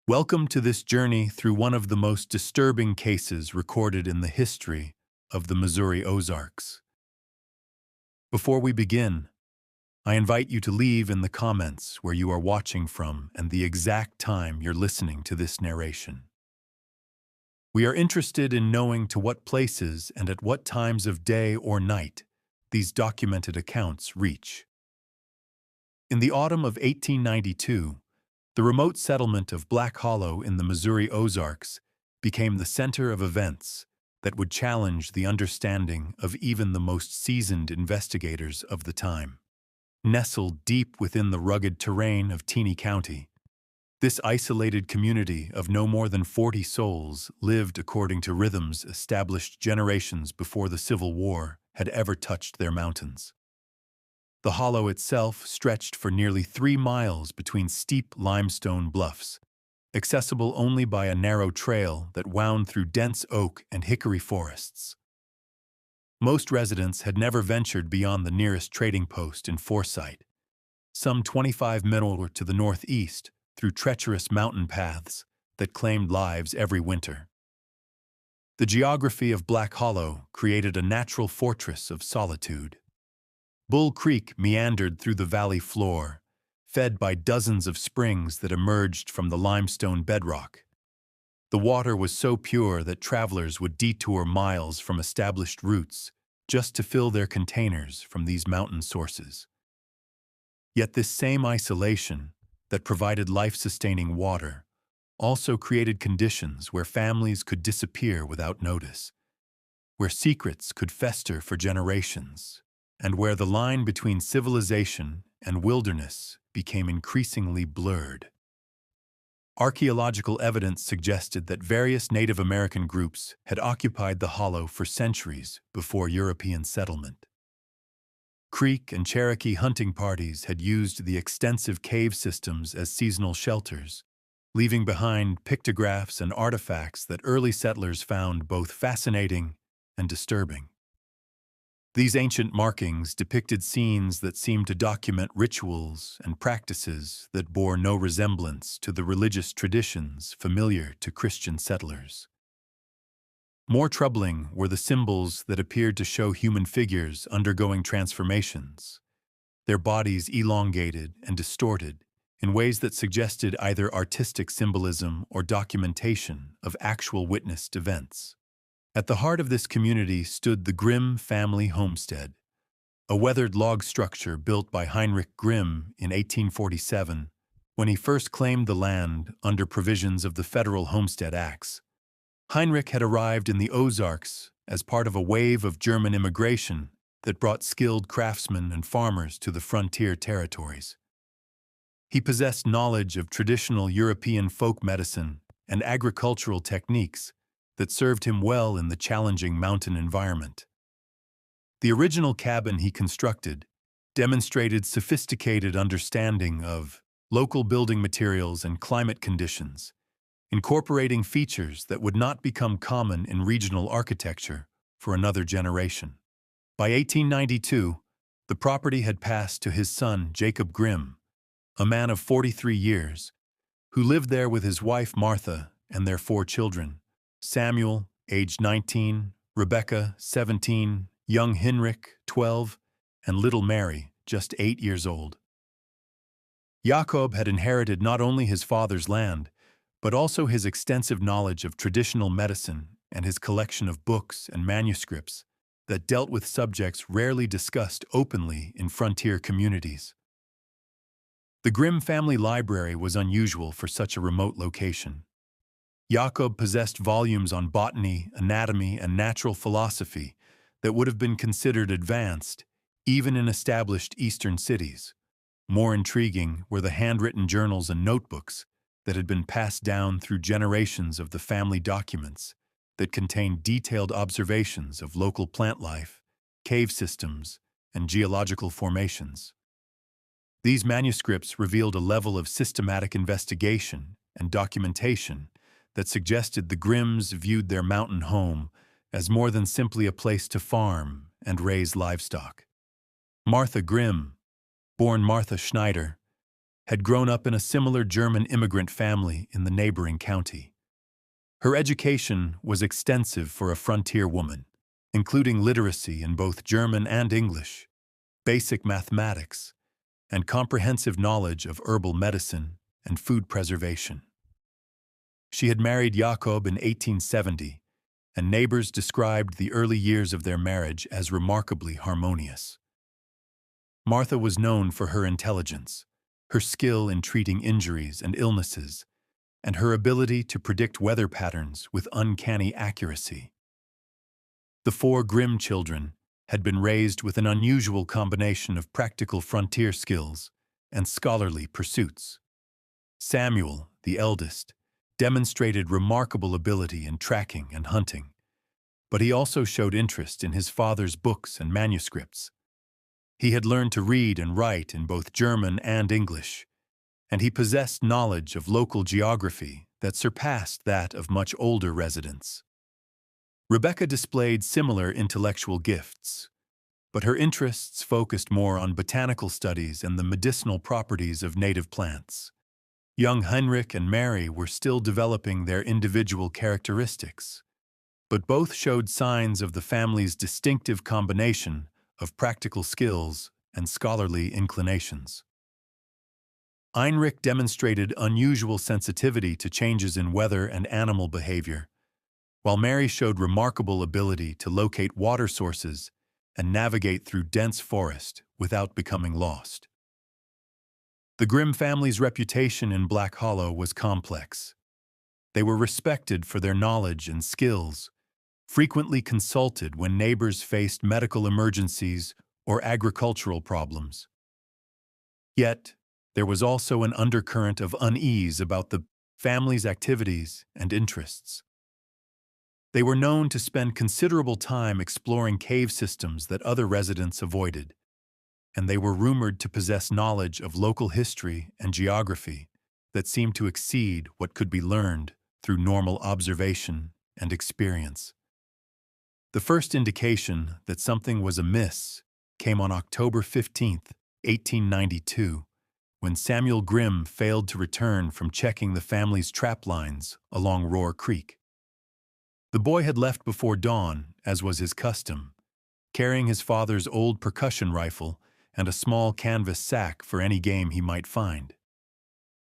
Welcome to this journey through one of the most disturbing cases recorded in the history of the Missouri Ozarks. Before we begin, I invite you to leave in the comments where you are watching from and the exact time you're listening to this narration. We are interested in knowing to what places and at what times of day or night these documented accounts reach. In the autumn of 1892, the remote settlement of Black Hollow in the Missouri Ozarks became the center of events that would challenge the understanding of even the most seasoned investigators of the time. Nestled deep within the rugged terrain of Teeny County, this isolated community of no more than 40 souls lived according to rhythms established generations before the Civil War had ever touched their mountains. The hollow itself stretched for nearly 3 miles between steep limestone bluffs, accessible only by a narrow trail that wound through dense oak and hickory forests. Most residents had never ventured beyond the nearest trading post in Forsyth, some 25 miles to the northeast, through treacherous mountain paths that claimed lives every winter. The geography of Black Hollow created a natural fortress of solitude. Bull Creek meandered through the valley floor, fed by dozens of springs that emerged from the limestone bedrock. The water was so pure that travelers would detour miles from established routes just to fill their containers from these mountain sources. Yet this same isolation that provided life-sustaining water also created conditions where families could disappear without notice, where secrets could fester for generations, and where the line between civilization and wilderness became increasingly blurred. Archaeological evidence suggested that various Native American groups had occupied the hollow for centuries before European settlement. Creek and Cherokee hunting parties had used the extensive cave systems as seasonal shelters, leaving behind pictographs and artifacts that early settlers found both fascinating and disturbing. These ancient markings depicted scenes that seemed to document rituals and practices that bore no resemblance to the religious traditions familiar to Christian settlers. More troubling were the symbols that appeared to show human figures undergoing transformations, their bodies elongated and distorted in ways that suggested either artistic symbolism or documentation of actual witnessed events. At the heart of this community stood the Grimm family homestead, a weathered log structure built by Heinrich Grimm in 1847 when he first claimed the land under provisions of the Federal Homestead Acts. Heinrich had arrived in the Ozarks as part of a wave of German immigration that brought skilled craftsmen and farmers to the frontier territories. He possessed knowledge of traditional European folk medicine and agricultural techniques that served him well in the challenging mountain environment. The original cabin he constructed demonstrated sophisticated understanding of local building materials and climate conditions, incorporating features that would not become common in regional architecture for another generation. By 1892, the property had passed to his son Jacob Grimm, a man of 43 years, who lived there with his wife Martha and their 4 children, Samuel, aged 19, Rebecca, 17, young Hinrich, 12, and little Mary, just 8 years old. Jacob had inherited not only his father's land, but also his extensive knowledge of traditional medicine and his collection of books and manuscripts that dealt with subjects rarely discussed openly in frontier communities. The Grimm family library was unusual for such a remote location. Jacob possessed volumes on botany, anatomy, and natural philosophy that would have been considered advanced, even in established Eastern cities. More intriguing were the handwritten journals and notebooks that had been passed down through generations of the family documents that contained detailed observations of local plant life, cave systems, and geological formations. These manuscripts revealed a level of systematic investigation and documentation that suggested the Grimms viewed their mountain home as more than simply a place to farm and raise livestock. Martha Grimm, born Martha Schneider, had grown up in a similar German immigrant family in the neighboring county. Her education was extensive for a frontier woman, including literacy in both German and English, basic mathematics, and comprehensive knowledge of herbal medicine and food preservation. She had married Jakob in 1870, and neighbors described the early years of their marriage as remarkably harmonious. Martha was known for her intelligence, her skill in treating injuries and illnesses, and her ability to predict weather patterns with uncanny accuracy. The four Grimm children had been raised with an unusual combination of practical frontier skills and scholarly pursuits. Samuel, the eldest, demonstrated remarkable ability in tracking and hunting, but he also showed interest in his father's books and manuscripts. He had learned to read and write in both German and English, and he possessed knowledge of local geography that surpassed that of much older residents. Rebecca displayed similar intellectual gifts, but her interests focused more on botanical studies and the medicinal properties of native plants. Young Heinrich and Mary were still developing their individual characteristics, but both showed signs of the family's distinctive combination of practical skills and scholarly inclinations. Heinrich demonstrated unusual sensitivity to changes in weather and animal behavior, while Mary showed remarkable ability to locate water sources and navigate through dense forest without becoming lost. The Grimm family's reputation in Black Hollow was complex. They were respected for their knowledge and skills, frequently consulted when neighbors faced medical emergencies or agricultural problems. Yet, there was also an undercurrent of unease about the family's activities and interests. They were known to spend considerable time exploring cave systems that other residents avoided, and they were rumored to possess knowledge of local history and geography that seemed to exceed what could be learned through normal observation and experience. The first indication that something was amiss came on October 15, 1892, when Samuel Grimm failed to return from checking the family's trap lines along Roar Creek. The boy had left before dawn, as was his custom, carrying his father's old percussion rifle and a small canvas sack for any game he might find.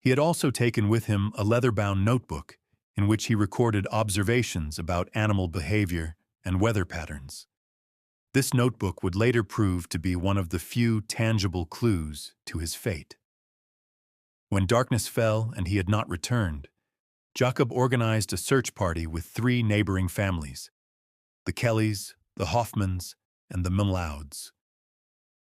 He had also taken with him a leather-bound notebook in which he recorded observations about animal behavior and weather patterns. This notebook would later prove to be one of the few tangible clues to his fate. When darkness fell and he had not returned, Jakob organized a search party with 3 neighboring families: the Kellys, the Hoffmans, and the Millouds.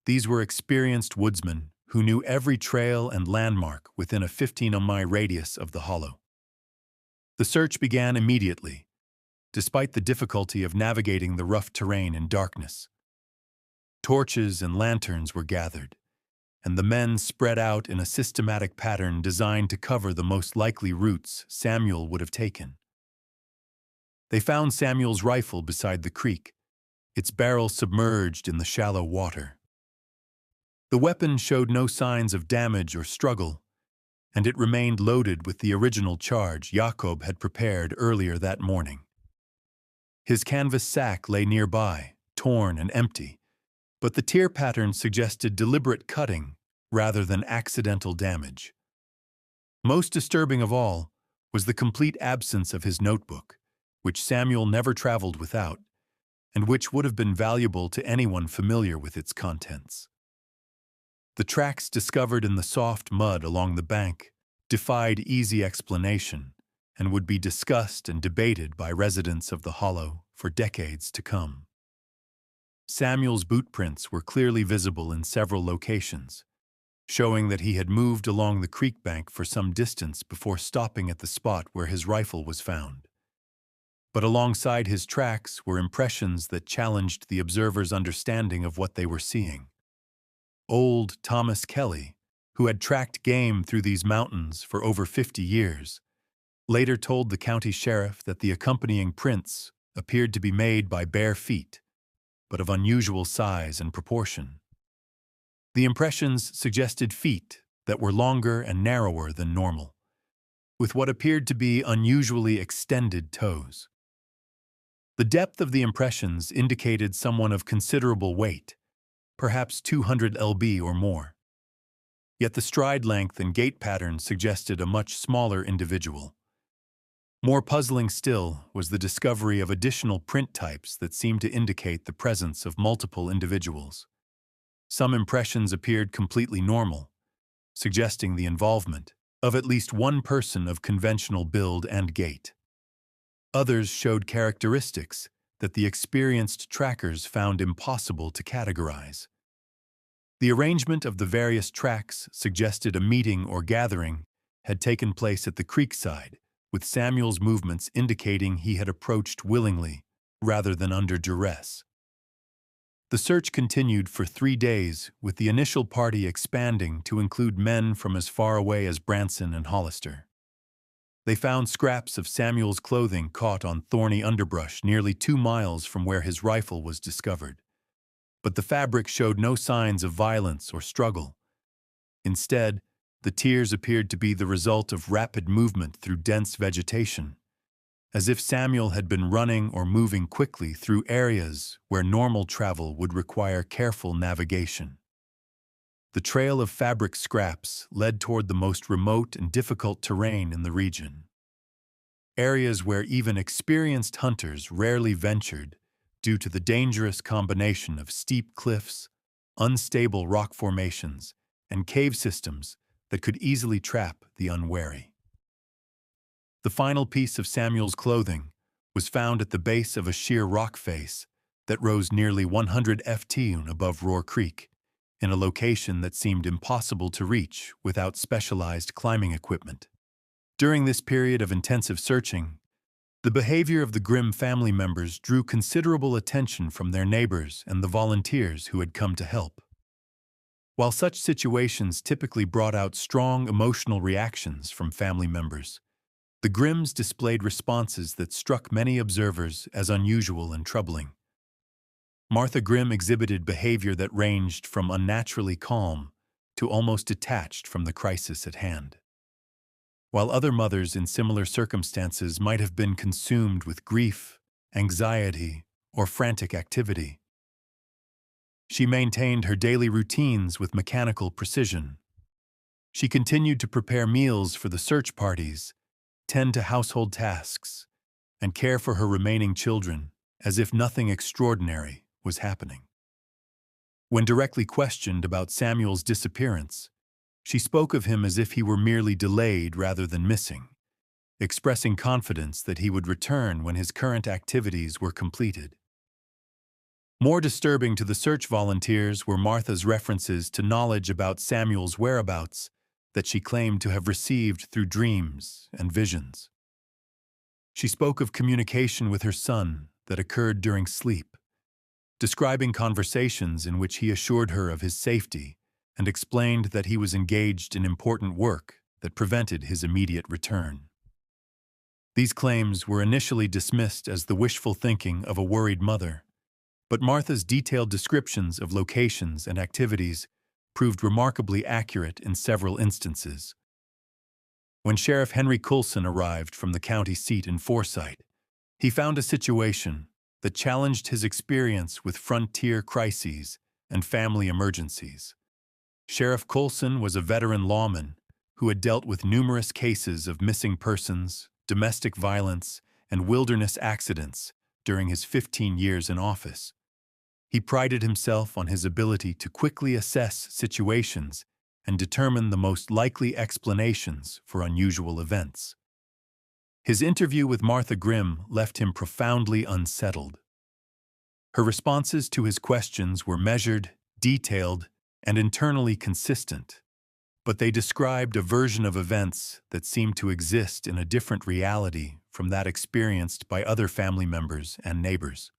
These were experienced woodsmen who knew every trail and landmark within a 15-mile radius of the hollow. The search began immediately, despite the difficulty of navigating the rough terrain in darkness. Torches and lanterns were gathered, and the men spread out in a systematic pattern designed to cover the most likely routes Samuel would have taken. They found Samuel's rifle beside the creek, its barrel submerged in the shallow water. The weapon showed no signs of damage or struggle, and it remained loaded with the original charge Jakob had prepared earlier that morning. His canvas sack lay nearby, torn and empty, but the tear pattern suggested deliberate cutting rather than accidental damage. Most disturbing of all was the complete absence of his notebook, which Samuel never traveled without, and which would have been valuable to anyone familiar with its contents. The tracks discovered in the soft mud along the bank defied easy explanation and would be discussed and debated by residents of the hollow for decades to come. Samuel's boot prints were clearly visible in several locations, showing that he had moved along the creek bank for some distance before stopping at the spot where his rifle was found. But alongside his tracks were impressions that challenged the observer's understanding of what they were seeing. Old Thomas Kelly, who had tracked game through these mountains for over 50 years, later told the county sheriff that the accompanying prints appeared to be made by bare feet, but of unusual size and proportion. The impressions suggested feet that were longer and narrower than normal, with what appeared to be unusually extended toes. The depth of the impressions indicated someone of considerable weight, perhaps 200 lb or more. Yet the stride length and gait pattern suggested a much smaller individual. More puzzling still was the discovery of additional print types that seemed to indicate the presence of multiple individuals. Some impressions appeared completely normal, suggesting the involvement of at least one person of conventional build and gait. Others showed characteristics that the experienced trackers found impossible to categorize. The arrangement of the various tracks suggested a meeting or gathering had taken place at the creekside, with Samuel's movements indicating he had approached willingly rather than under duress. The search continued for 3 days, with the initial party expanding to include men from as far away as Branson and Hollister. They found scraps of Samuel's clothing caught on thorny underbrush nearly 2 miles from where his rifle was discovered. But the fabric showed no signs of violence or struggle. Instead, the tears appeared to be the result of rapid movement through dense vegetation, as if Samuel had been running or moving quickly through areas where normal travel would require careful navigation. The trail of fabric scraps led toward the most remote and difficult terrain in the region. Areas where even experienced hunters rarely ventured due to the dangerous combination of steep cliffs, unstable rock formations, and cave systems that could easily trap the unwary. The final piece of Samuel's clothing was found at the base of a sheer rock face that rose nearly 100 ft above Roar Creek, in a location that seemed impossible to reach without specialized climbing equipment. During this period of intensive searching, the behavior of the Grimm family members drew considerable attention from their neighbors and the volunteers who had come to help. While such situations typically brought out strong emotional reactions from family members, the Grimms displayed responses that struck many observers as unusual and troubling. Martha Grimm exhibited behavior that ranged from unnaturally calm to almost detached from the crisis at hand. While other mothers in similar circumstances might have been consumed with grief, anxiety, or frantic activity, she maintained her daily routines with mechanical precision. She continued to prepare meals for the search parties, tend to household tasks, and care for her remaining children as if nothing extraordinary was happening. When directly questioned about Samuel's disappearance, she spoke of him as if he were merely delayed rather than missing, expressing confidence that he would return when his current activities were completed. More disturbing to the search volunteers were Martha's references to knowledge about Samuel's whereabouts that she claimed to have received through dreams and visions. She spoke of communication with her son that occurred during sleep, describing conversations in which he assured her of his safety and explained that he was engaged in important work that prevented his immediate return. These claims were initially dismissed as the wishful thinking of a worried mother, but Martha's detailed descriptions of locations and activities proved remarkably accurate in several instances. When Sheriff Henry Coulson arrived from the county seat in Forsyth, he found a situation that challenged his experience with frontier crises and family emergencies. Sheriff Coulson was a veteran lawman who had dealt with numerous cases of missing persons, domestic violence, and wilderness accidents during his 15 years in office. He prided himself on his ability to quickly assess situations and determine the most likely explanations for unusual events. His interview with Martha Grimm left him profoundly unsettled. Her responses to his questions were measured, detailed, and internally consistent, but they described a version of events that seemed to exist in a different reality from that experienced by other family members and neighbors.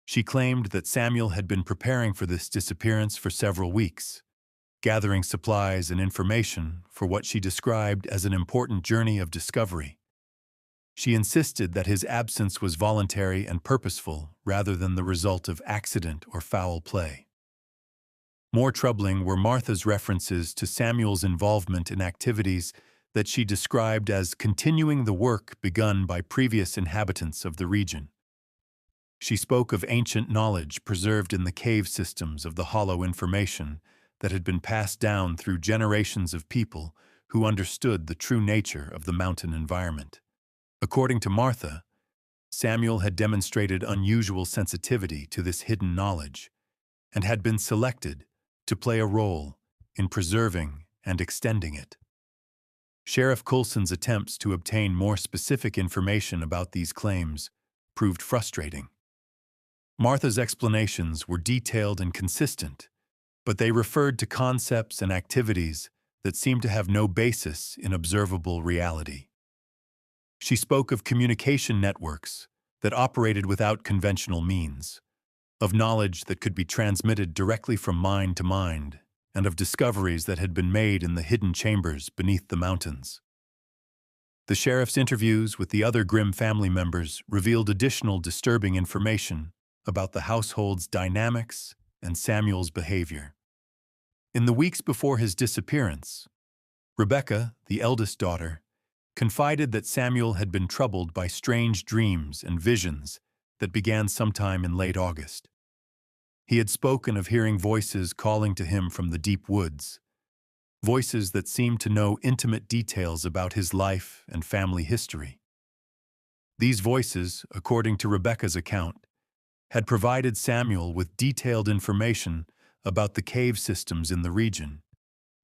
She claimed that Samuel had been preparing for this disappearance for several weeks, gathering supplies and information for what she described as an important journey of discovery. She insisted that his absence was voluntary and purposeful rather than the result of accident or foul play. More troubling were Martha's references to Samuel's involvement in activities that she described as continuing the work begun by previous inhabitants of the region. She spoke of ancient knowledge preserved in the cave systems of the hollow information that had been passed down through generations of people who understood the true nature of the mountain environment. According to Martha, Samuel had demonstrated unusual sensitivity to this hidden knowledge and had been selected to play a role in preserving and extending it. Sheriff Coulson's attempts to obtain more specific information about these claims proved frustrating. Martha's explanations were detailed and consistent, but they referred to concepts and activities that seemed to have no basis in observable reality. She spoke of communication networks that operated without conventional means, of knowledge that could be transmitted directly from mind to mind, and of discoveries that had been made in the hidden chambers beneath the mountains. The sheriff's interviews with the other Grimm family members revealed additional disturbing information about the household's dynamics and Samuel's behavior. In the weeks before his disappearance, Rebecca, the eldest daughter, confided that Samuel had been troubled by strange dreams and visions that began sometime in late August. He had spoken of hearing voices calling to him from the deep woods, voices that seemed to know intimate details about his life and family history. These voices, according to Rebecca's account, had provided Samuel with detailed information about the cave systems in the region,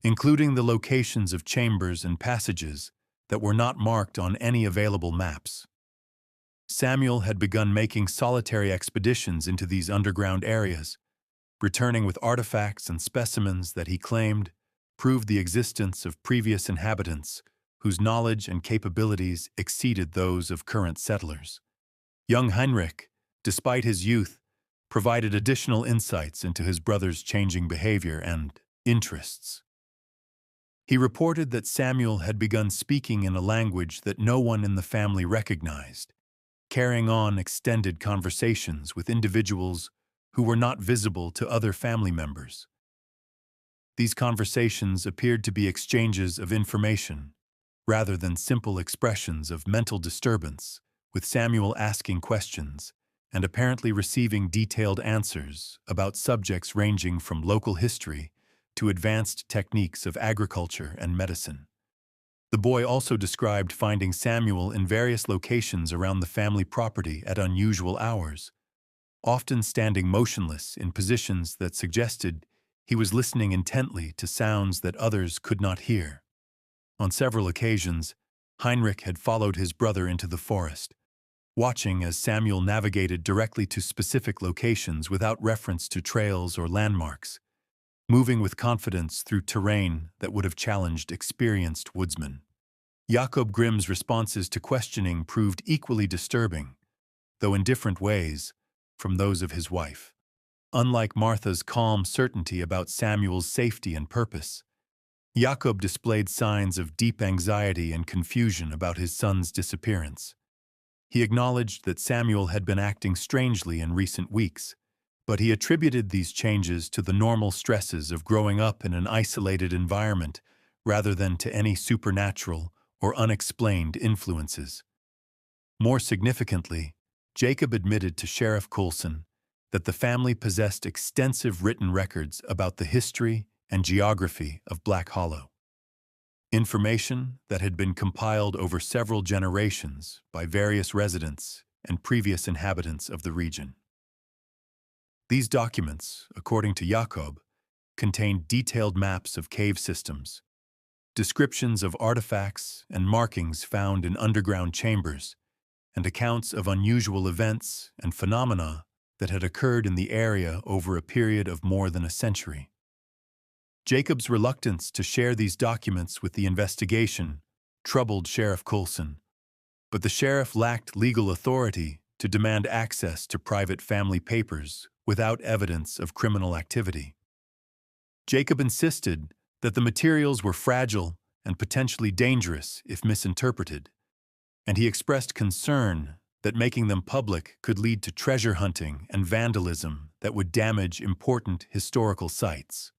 including the locations of chambers and passages that were not marked on any available maps. Samuel had begun making solitary expeditions into these underground areas, returning with artifacts and specimens that he claimed proved the existence of previous inhabitants whose knowledge and capabilities exceeded those of current settlers. Young Heinrich, despite his youth, provided additional insights into his brother's changing behavior and interests. He reported that Samuel had begun speaking in a language that no one in the family recognized, carrying on extended conversations with individuals who were not visible to other family members. These conversations appeared to be exchanges of information, rather than simple expressions of mental disturbance, with Samuel asking questions and apparently receiving detailed answers about subjects ranging from local history to advanced techniques of agriculture and medicine. The boy also described finding Samuel in various locations around the family property at unusual hours, often standing motionless in positions that suggested he was listening intently to sounds that others could not hear. On several occasions, Heinrich had followed his brother into the forest, watching as Samuel navigated directly to specific locations without reference to trails or landmarks, moving with confidence through terrain that would have challenged experienced woodsmen. Jakob Grimm's responses to questioning proved equally disturbing, though in different ways, from those of his wife. Unlike Martha's calm certainty about Samuel's safety and purpose, Jakob displayed signs of deep anxiety and confusion about his son's disappearance. He acknowledged that Samuel had been acting strangely in recent weeks, but he attributed these changes to the normal stresses of growing up in an isolated environment rather than to any supernatural or unexplained influences. More significantly, Jacob admitted to Sheriff Coulson that the family possessed extensive written records about the history and geography of Black Hollow. Information that had been compiled over several generations by various residents and previous inhabitants of the region. These documents, according to Jakob, contained detailed maps of cave systems, descriptions of artifacts and markings found in underground chambers, and accounts of unusual events and phenomena that had occurred in the area over a period of more than a century. Jacob's reluctance to share these documents with the investigation troubled Sheriff Coulson, but the sheriff lacked legal authority to demand access to private family papers without evidence of criminal activity. Jacob insisted that the materials were fragile and potentially dangerous if misinterpreted, and he expressed concern that making them public could lead to treasure hunting and vandalism that would damage important historical sites.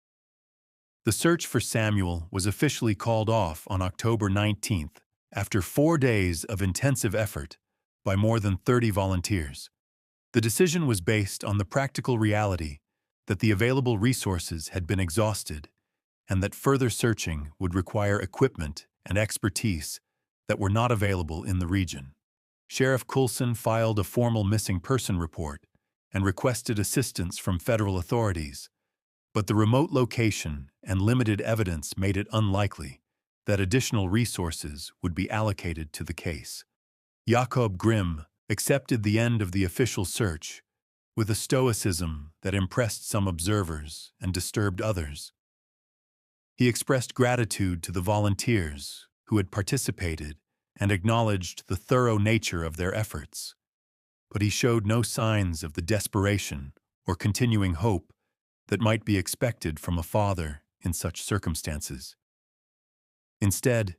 The search for Samuel was officially called off on October 19th after 4 days of intensive effort by more than 30 volunteers. The decision was based on the practical reality that the available resources had been exhausted and that further searching would require equipment and expertise that were not available in the region. Sheriff Coulson filed a formal missing person report and requested assistance from federal authorities, but the remote location and limited evidence made it unlikely that additional resources would be allocated to the case. Jakob Grimm accepted the end of the official search with a stoicism that impressed some observers and disturbed others. He expressed gratitude to the volunteers who had participated and acknowledged the thorough nature of their efforts, but he showed no signs of the desperation or continuing hope that might be expected from a father in such circumstances. Instead,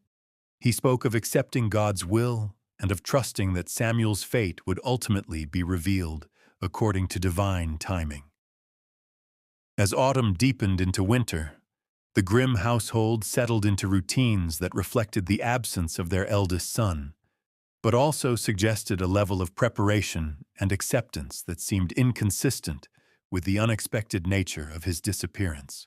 he spoke of accepting God's will and of trusting that Samuel's fate would ultimately be revealed according to divine timing. As autumn deepened into winter, the Grimm household settled into routines that reflected the absence of their eldest son, but also suggested a level of preparation and acceptance that seemed inconsistent with the unexpected nature of his disappearance.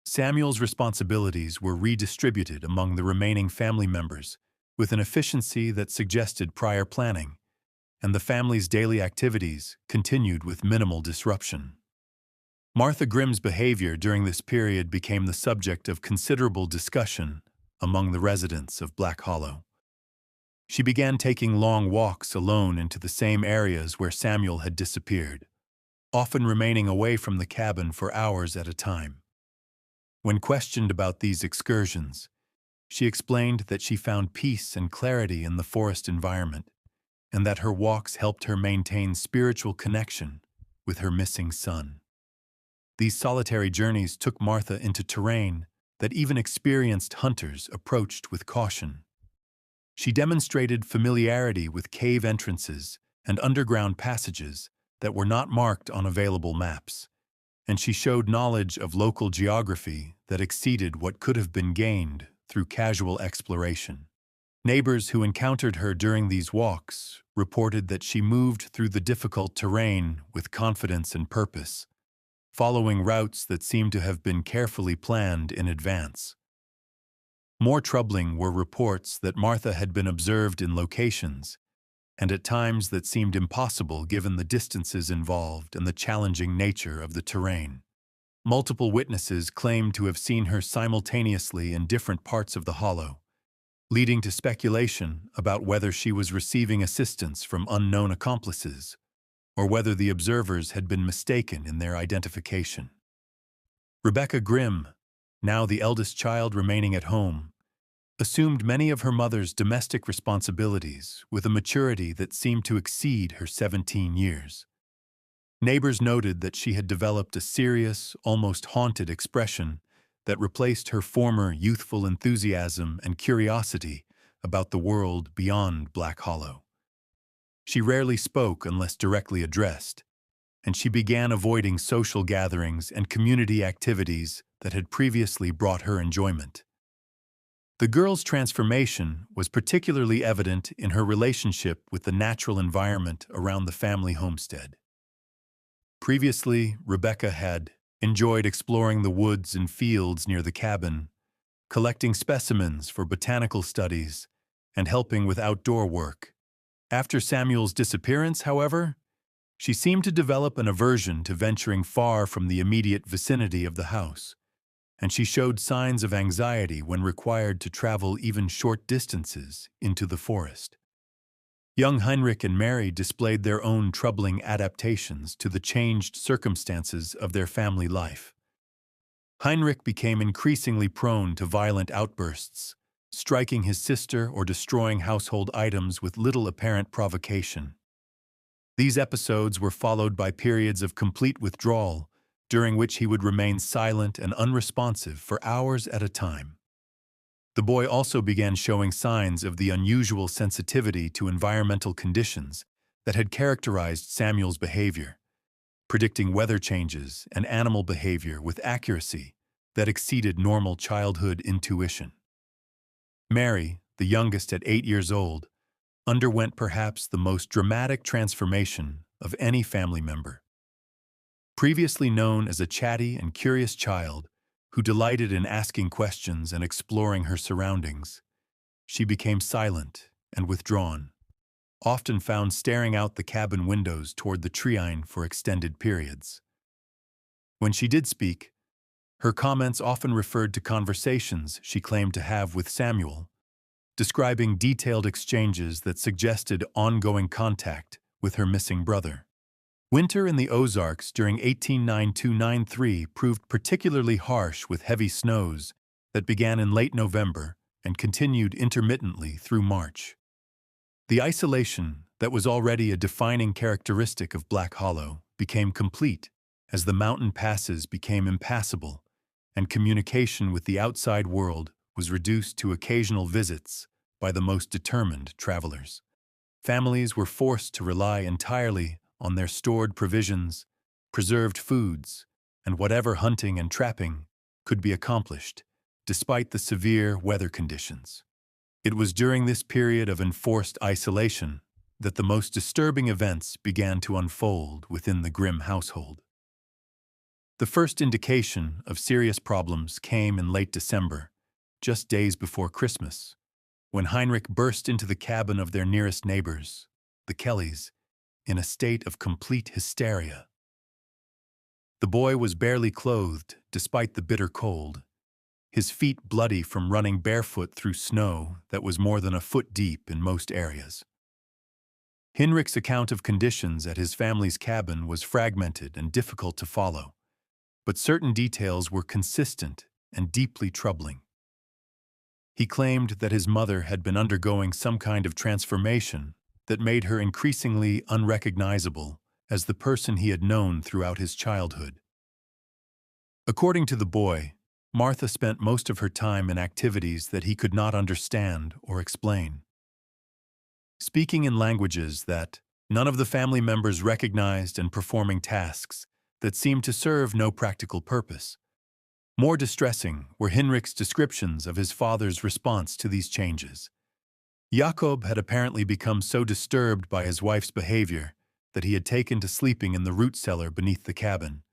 Samuel's responsibilities were redistributed among the remaining family members with an efficiency that suggested prior planning, and the family's daily activities continued with minimal disruption. Martha Grimm's behavior during this period became the subject of considerable discussion among the residents of Black Hollow. She began taking long walks alone into the same areas where Samuel had disappeared, often remaining away from the cabin for hours at a time. When questioned about these excursions, she explained that she found peace and clarity in the forest environment, and that her walks helped her maintain spiritual connection with her missing son. These solitary journeys took Martha into terrain that even experienced hunters approached with caution. She demonstrated familiarity with cave entrances and underground passages that were not marked on available maps, and she showed knowledge of local geography that exceeded what could have been gained through casual exploration. Neighbors who encountered her during these walks reported that she moved through the difficult terrain with confidence and purpose, following routes that seemed to have been carefully planned in advance. More troubling were reports that Martha had been observed in locations, and at times that seemed impossible given the distances involved and the challenging nature of the terrain. Multiple witnesses claimed to have seen her simultaneously in different parts of the hollow, leading to speculation about whether she was receiving assistance from unknown accomplices, or whether the observers had been mistaken in their identification. Rebecca Grimm, now the eldest child remaining at home, assumed many of her mother's domestic responsibilities with a maturity that seemed to exceed her 17 years. Neighbors noted that she had developed a serious, almost haunted expression that replaced her former youthful enthusiasm and curiosity about the world beyond Black Hollow. She rarely spoke unless directly addressed, and she began avoiding social gatherings and community activities that had previously brought her enjoyment. The girl's transformation was particularly evident in her relationship with the natural environment around the family homestead. Previously, Rebecca had enjoyed exploring the woods and fields near the cabin, collecting specimens for botanical studies, and helping with outdoor work. After Samuel's disappearance, however, she seemed to develop an aversion to venturing far from the immediate vicinity of the house, and she showed signs of anxiety when required to travel even short distances into the forest. Young Heinrich and Mary displayed their own troubling adaptations to the changed circumstances of their family life. Heinrich became increasingly prone to violent outbursts, striking his sister or destroying household items with little apparent provocation. These episodes were followed by periods of complete withdrawal, during which he would remain silent and unresponsive for hours at a time. The boy also began showing signs of the unusual sensitivity to environmental conditions that had characterized Samuel's behavior, predicting weather changes and animal behavior with accuracy that exceeded normal childhood intuition. Mary, the youngest at 8 years old, underwent perhaps the most dramatic transformation of any family member. Previously known as a chatty and curious child who delighted in asking questions and exploring her surroundings, she became silent and withdrawn, often found staring out the cabin windows toward the treine for extended periods. When she did speak, her comments often referred to conversations she claimed to have with Samuel, describing detailed exchanges that suggested ongoing contact with her missing brother. Winter in the Ozarks during 1892–93 proved particularly harsh with heavy snows that began in late November and continued intermittently through March. The isolation that was already a defining characteristic of Black Hollow became complete as the mountain passes became impassable and communication with the outside world was reduced to occasional visits by the most determined travelers. Families were forced to rely entirely on their stored provisions, preserved foods, and whatever hunting and trapping could be accomplished, despite the severe weather conditions. It was during this period of enforced isolation that the most disturbing events began to unfold within the Grimm household. The first indication of serious problems came in late December, just days before Christmas, when Heinrich burst into the cabin of their nearest neighbors, the Kellys, in a state of complete hysteria. The boy was barely clothed despite the bitter cold, his feet bloody from running barefoot through snow that was more than a foot deep in most areas. Heinrich's account of conditions at his family's cabin was fragmented and difficult to follow, but certain details were consistent and deeply troubling. He claimed that his mother had been undergoing some kind of transformation that made her increasingly unrecognizable as the person he had known throughout his childhood. According to the boy, Martha spent most of her time in activities that he could not understand or explain. Speaking in languages that none of the family members recognized and performing tasks that seemed to serve no practical purpose. More distressing were Heinrich's descriptions of his father's response to these changes. Jakob had apparently become so disturbed by his wife's behavior that he had taken to sleeping in the root cellar beneath the cabin,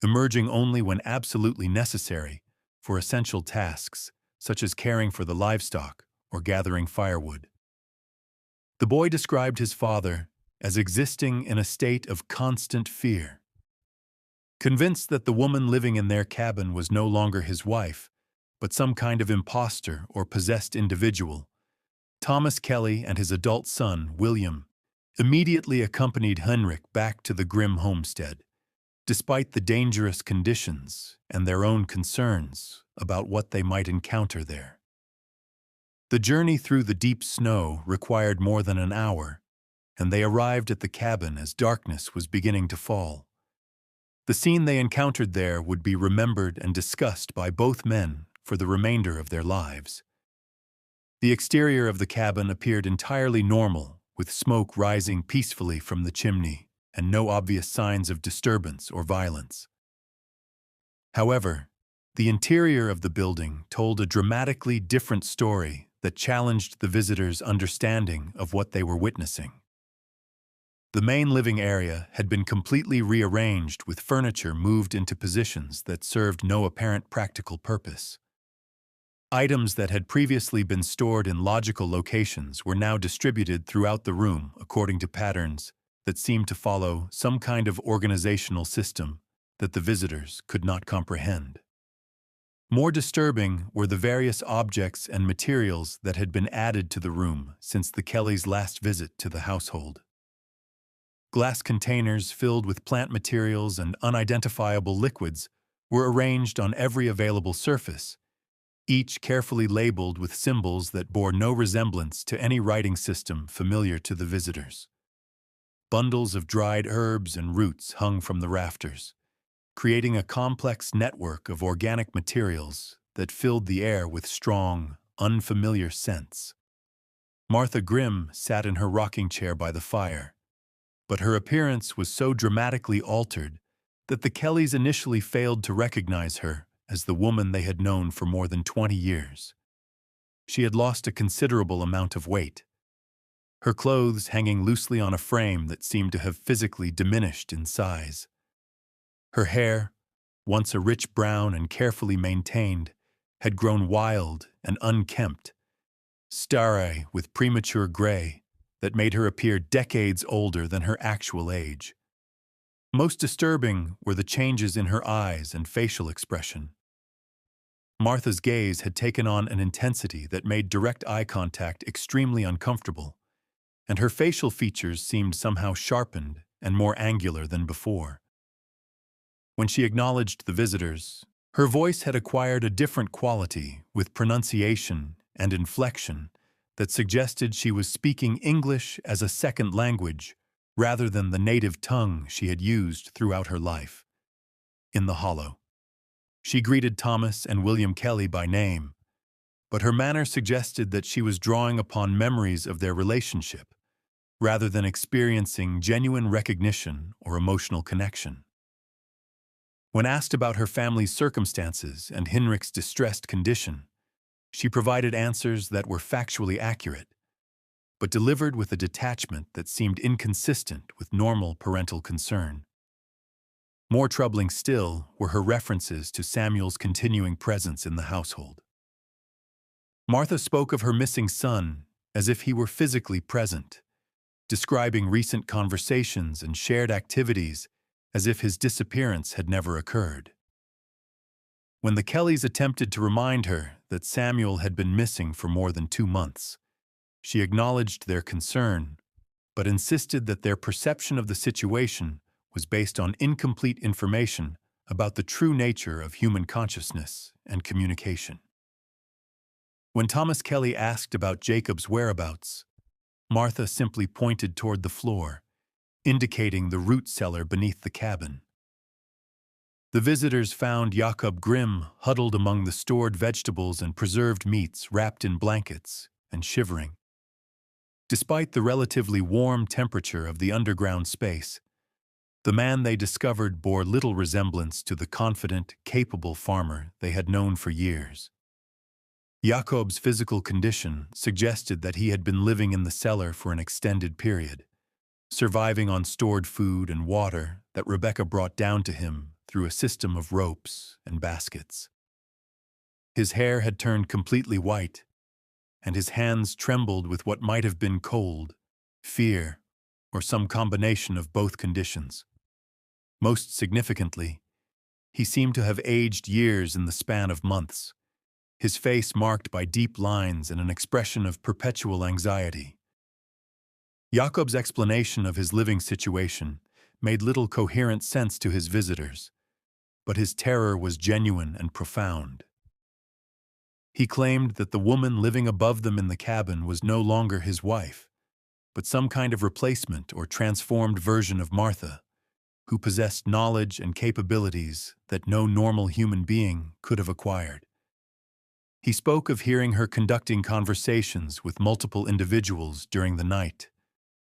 emerging only when absolutely necessary for essential tasks such as caring for the livestock or gathering firewood. The boy described his father as existing in a state of constant fear. Convinced that the woman living in their cabin was no longer his wife, but some kind of imposter or possessed individual, Thomas Kelly and his adult son, William, immediately accompanied Heinrich back to the Grimm homestead, despite the dangerous conditions and their own concerns about what they might encounter there. The journey through the deep snow required more than an hour, and they arrived at the cabin as darkness was beginning to fall. The scene they encountered there would be remembered and discussed by both men for the remainder of their lives. The exterior of the cabin appeared entirely normal, with smoke rising peacefully from the chimney and no obvious signs of disturbance or violence. However, the interior of the building told a dramatically different story that challenged the visitors' understanding of what they were witnessing. The main living area had been completely rearranged with furniture moved into positions that served no apparent practical purpose. Items that had previously been stored in logical locations were now distributed throughout the room according to patterns that seemed to follow some kind of organizational system that the visitors could not comprehend. More disturbing were the various objects and materials that had been added to the room since the Kellys' last visit to the household. Glass containers filled with plant materials and unidentifiable liquids were arranged on every available surface, each carefully labeled with symbols that bore no resemblance to any writing system familiar to the visitors. Bundles of dried herbs and roots hung from the rafters, creating a complex network of organic materials that filled the air with strong, unfamiliar scents. Martha Grimm sat in her rocking chair by the fire, but her appearance was so dramatically altered that the Kellys initially failed to recognize her as the woman they had known for more than 20 years. She had lost a considerable amount of weight, her clothes hanging loosely on a frame that seemed to have physically diminished in size. Her hair, once a rich brown and carefully maintained, had grown wild and unkempt, starry with premature gray that made her appear decades older than her actual age. Most disturbing were the changes in her eyes and facial expression. Martha's gaze had taken on an intensity that made direct eye contact extremely uncomfortable, and her facial features seemed somehow sharpened and more angular than before. When she acknowledged the visitors, her voice had acquired a different quality with pronunciation and inflection that suggested she was speaking English as a second language rather than the native tongue she had used throughout her life. In the hollow, she greeted Thomas and William Kelly by name, but her manner suggested that she was drawing upon memories of their relationship rather than experiencing genuine recognition or emotional connection. When asked about her family's circumstances and Hinrich's distressed condition, she provided answers that were factually accurate, but delivered with a detachment that seemed inconsistent with normal parental concern. More troubling still were her references to Samuel's continuing presence in the household. Martha spoke of her missing son as if he were physically present, describing recent conversations and shared activities as if his disappearance had never occurred. When the Kellys attempted to remind her that Samuel had been missing for more than 2 months, she acknowledged their concern, but insisted that their perception of the situation was based on incomplete information about the true nature of human consciousness and communication. When Thomas Kelly asked about Jacob's whereabouts, Martha simply pointed toward the floor, indicating the root cellar beneath the cabin. The visitors found Jakob Grimm huddled among the stored vegetables and preserved meats wrapped in blankets and shivering. Despite the relatively warm temperature of the underground space, the man they discovered bore little resemblance to the confident, capable farmer they had known for years. Jakob's physical condition suggested that he had been living in the cellar for an extended period, surviving on stored food and water that Rebecca brought down to him through a system of ropes and baskets. His hair had turned completely white, and his hands trembled with what might have been cold, fear, or some combination of both conditions. Most significantly, he seemed to have aged years in the span of months, his face marked by deep lines and an expression of perpetual anxiety. Jakob's explanation of his living situation made little coherent sense to his visitors, but his terror was genuine and profound. He claimed that the woman living above them in the cabin was no longer his wife, but some kind of replacement or transformed version of Martha, who possessed knowledge and capabilities that no normal human being could have acquired. He spoke of hearing her conducting conversations with multiple individuals during the night,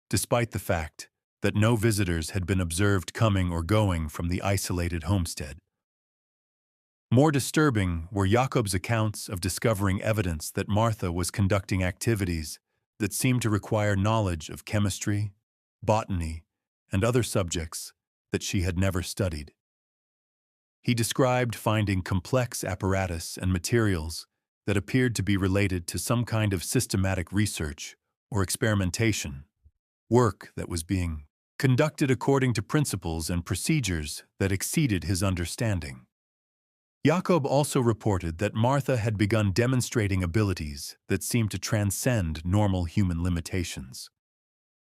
despite the fact that no visitors had been observed coming or going from the isolated homestead. More disturbing were Jakob's accounts of discovering evidence that Martha was conducting activities that seemed to require knowledge of chemistry, botany, and other subjects that she had never studied. He described finding complex apparatus and materials that appeared to be related to some kind of systematic research or experimentation, work that was being conducted according to principles and procedures that exceeded his understanding. Jakob also reported that Martha had begun demonstrating abilities that seemed to transcend normal human limitations.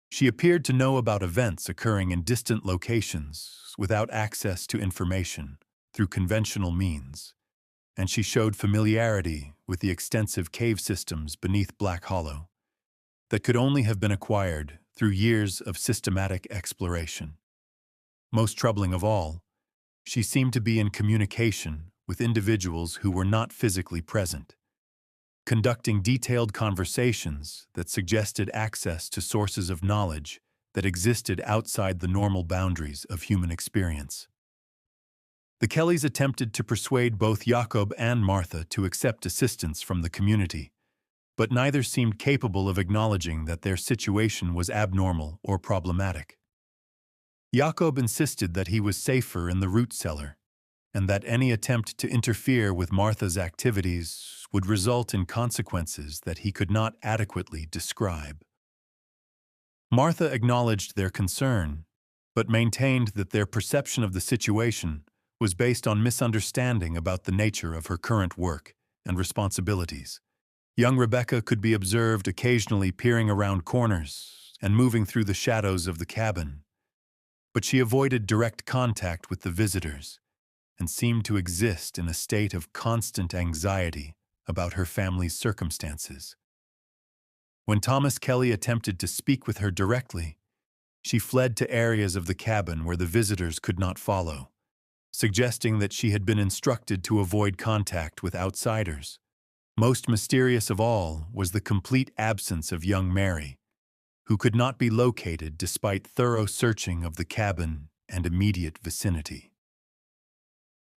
She appeared to know about events occurring in distant locations without access to information through conventional means, and she showed familiarity with the extensive cave systems beneath Black Hollow that could only have been acquired through years of systematic exploration. Most troubling of all, she seemed to be in communication with individuals who were not physically present, conducting detailed conversations that suggested access to sources of knowledge that existed outside the normal boundaries of human experience. The Kellys attempted to persuade both Jacob and Martha to accept assistance from the community, but neither seemed capable of acknowledging that their situation was abnormal or problematic. Jacob insisted that he was safer in the root cellar, and that any attempt to interfere with Martha's activities would result in consequences that he could not adequately describe. Martha acknowledged their concern, but maintained that their perception of the situation was based on misunderstanding about the nature of her current work and responsibilities. Young Rebecca could be observed occasionally peering around corners and moving through the shadows of the cabin, but she avoided direct contact with the visitors and seemed to exist in a state of constant anxiety about her family's circumstances. When Thomas Kelly attempted to speak with her directly, she fled to areas of the cabin where the visitors could not follow, suggesting that she had been instructed to avoid contact with outsiders. Most mysterious of all was the complete absence of young Mary, who could not be located despite thorough searching of the cabin and immediate vicinity.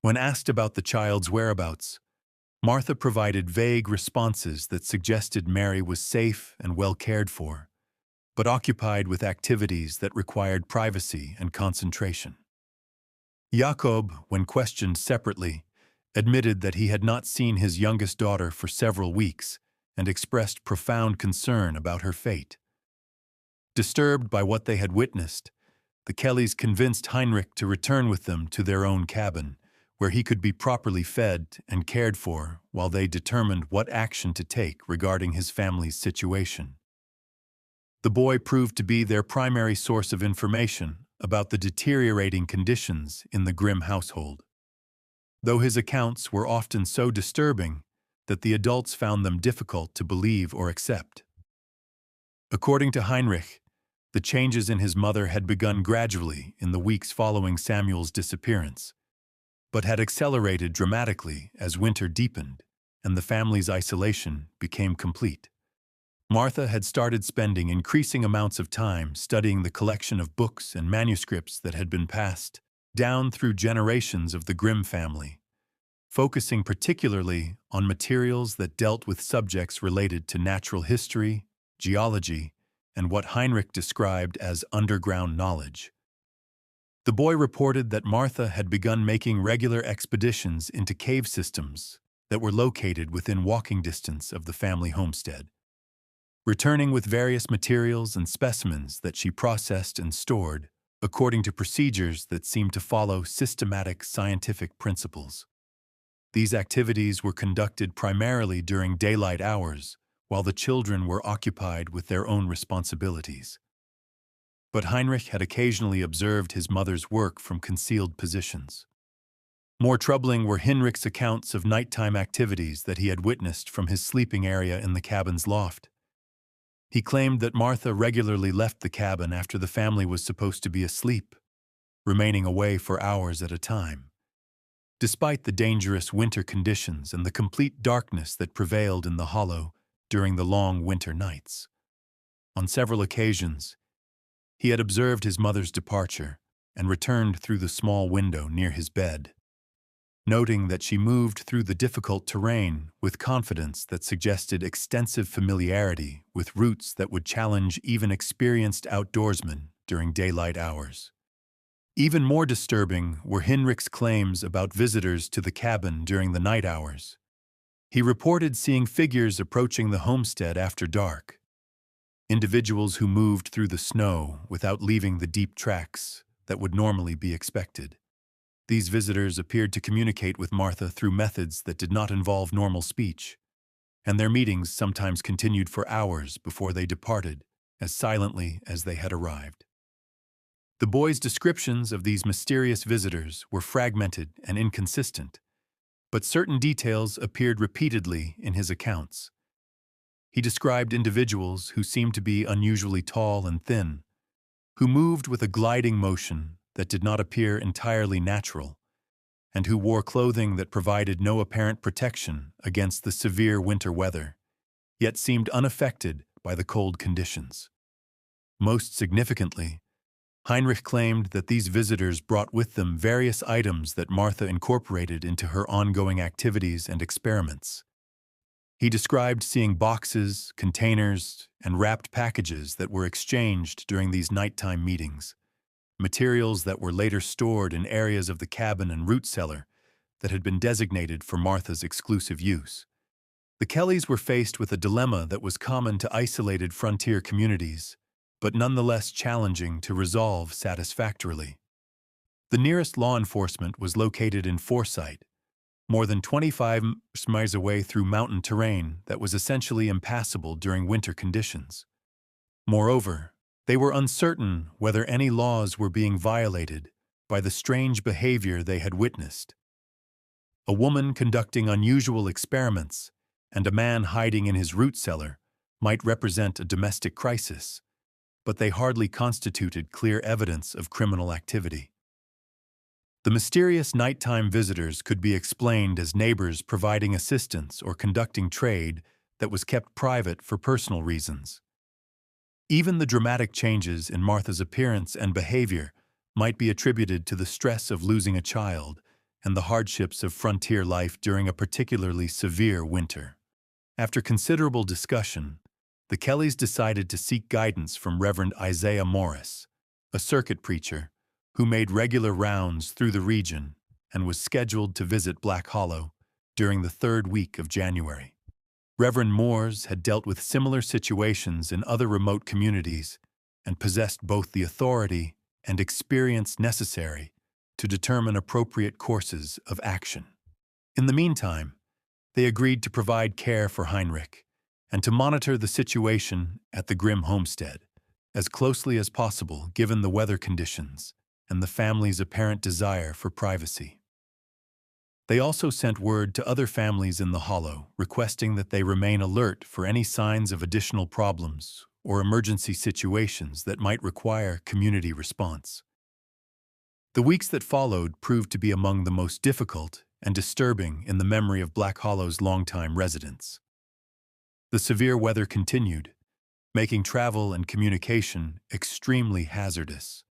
When asked about the child's whereabouts, Martha provided vague responses that suggested Mary was safe and well cared for, but occupied with activities that required privacy and concentration. Jacob, when questioned separately, admitted that he had not seen his youngest daughter for several weeks and expressed profound concern about her fate. Disturbed by what they had witnessed, the Kellys convinced Heinrich to return with them to their own cabin, where he could be properly fed and cared for while they determined what action to take regarding his family's situation. The boy proved to be their primary source of information about the deteriorating conditions in the Grimm household, though his accounts were often so disturbing that the adults found them difficult to believe or accept. According to Heinrich, the changes in his mother had begun gradually in the weeks following Samuel's disappearance, but had accelerated dramatically as winter deepened and the family's isolation became complete. Martha had started spending increasing amounts of time studying the collection of books and manuscripts that had been passed down through generations of the Grimm family, focusing particularly on materials that dealt with subjects related to natural history, geology, and what Heinrich described as underground knowledge. The boy reported that Martha had begun making regular expeditions into cave systems that were located within walking distance of the family homestead, returning with various materials and specimens that she processed and stored according to procedures that seemed to follow systematic scientific principles. These activities were conducted primarily during daylight hours, while the children were occupied with their own responsibilities. But Heinrich had occasionally observed his mother's work from concealed positions. More troubling were Heinrich's accounts of nighttime activities that he had witnessed from his sleeping area in the cabin's loft. He claimed that Martha regularly left the cabin after the family was supposed to be asleep, remaining away for hours at a time. Despite the dangerous winter conditions and the complete darkness that prevailed in the hollow during the long winter nights. On several occasions, he had observed his mother's departure and returned through the small window near his bed, noting that she moved through the difficult terrain with confidence that suggested extensive familiarity with routes that would challenge even experienced outdoorsmen during daylight hours. Even more disturbing were Heinrich's claims about visitors to the cabin during the night hours. He reported seeing figures approaching the homestead after dark, individuals who moved through the snow without leaving the deep tracks that would normally be expected. These visitors appeared to communicate with Martha through methods that did not involve normal speech, and their meetings sometimes continued for hours before they departed, as silently as they had arrived. The boy's descriptions of these mysterious visitors were fragmented and inconsistent, but certain details appeared repeatedly in his accounts. He described individuals who seemed to be unusually tall and thin, who moved with a gliding motion that did not appear entirely natural, and who wore clothing that provided no apparent protection against the severe winter weather, yet seemed unaffected by the cold conditions. Most significantly, Heinrich claimed that these visitors brought with them various items that Martha incorporated into her ongoing activities and experiments. He described seeing boxes, containers, and wrapped packages that were exchanged during these nighttime meetings, materials that were later stored in areas of the cabin and root cellar that had been designated for Martha's exclusive use. The Kellys were faced with a dilemma that was common to isolated frontier communities, but nonetheless challenging to resolve satisfactorily. The nearest law enforcement was located in Forsyth, more than 25 miles away through mountain terrain that was essentially impassable during winter conditions. Moreover, they were uncertain whether any laws were being violated by the strange behavior they had witnessed. A woman conducting unusual experiments and a man hiding in his root cellar might represent a domestic crisis, but they hardly constituted clear evidence of criminal activity. The mysterious nighttime visitors could be explained as neighbors providing assistance or conducting trade that was kept private for personal reasons. Even the dramatic changes in Martha's appearance and behavior might be attributed to the stress of losing a child and the hardships of frontier life during a particularly severe winter. After considerable discussion, the Kellys decided to seek guidance from Reverend Isaiah Morris, a circuit preacher who made regular rounds through the region and was scheduled to visit Black Hollow during the third week of January. Reverend Moores had dealt with similar situations in other remote communities and possessed both the authority and experience necessary to determine appropriate courses of action. In the meantime, they agreed to provide care for Heinrich and to monitor the situation at the Grimm homestead as closely as possible given the weather conditions and the family's apparent desire for privacy. They also sent word to other families in the hollow, requesting that they remain alert for any signs of additional problems or emergency situations that might require community response. The weeks that followed proved to be among the most difficult and disturbing in the memory of Black Hollow's longtime residents. The severe weather continued, making travel and communication extremely hazardous.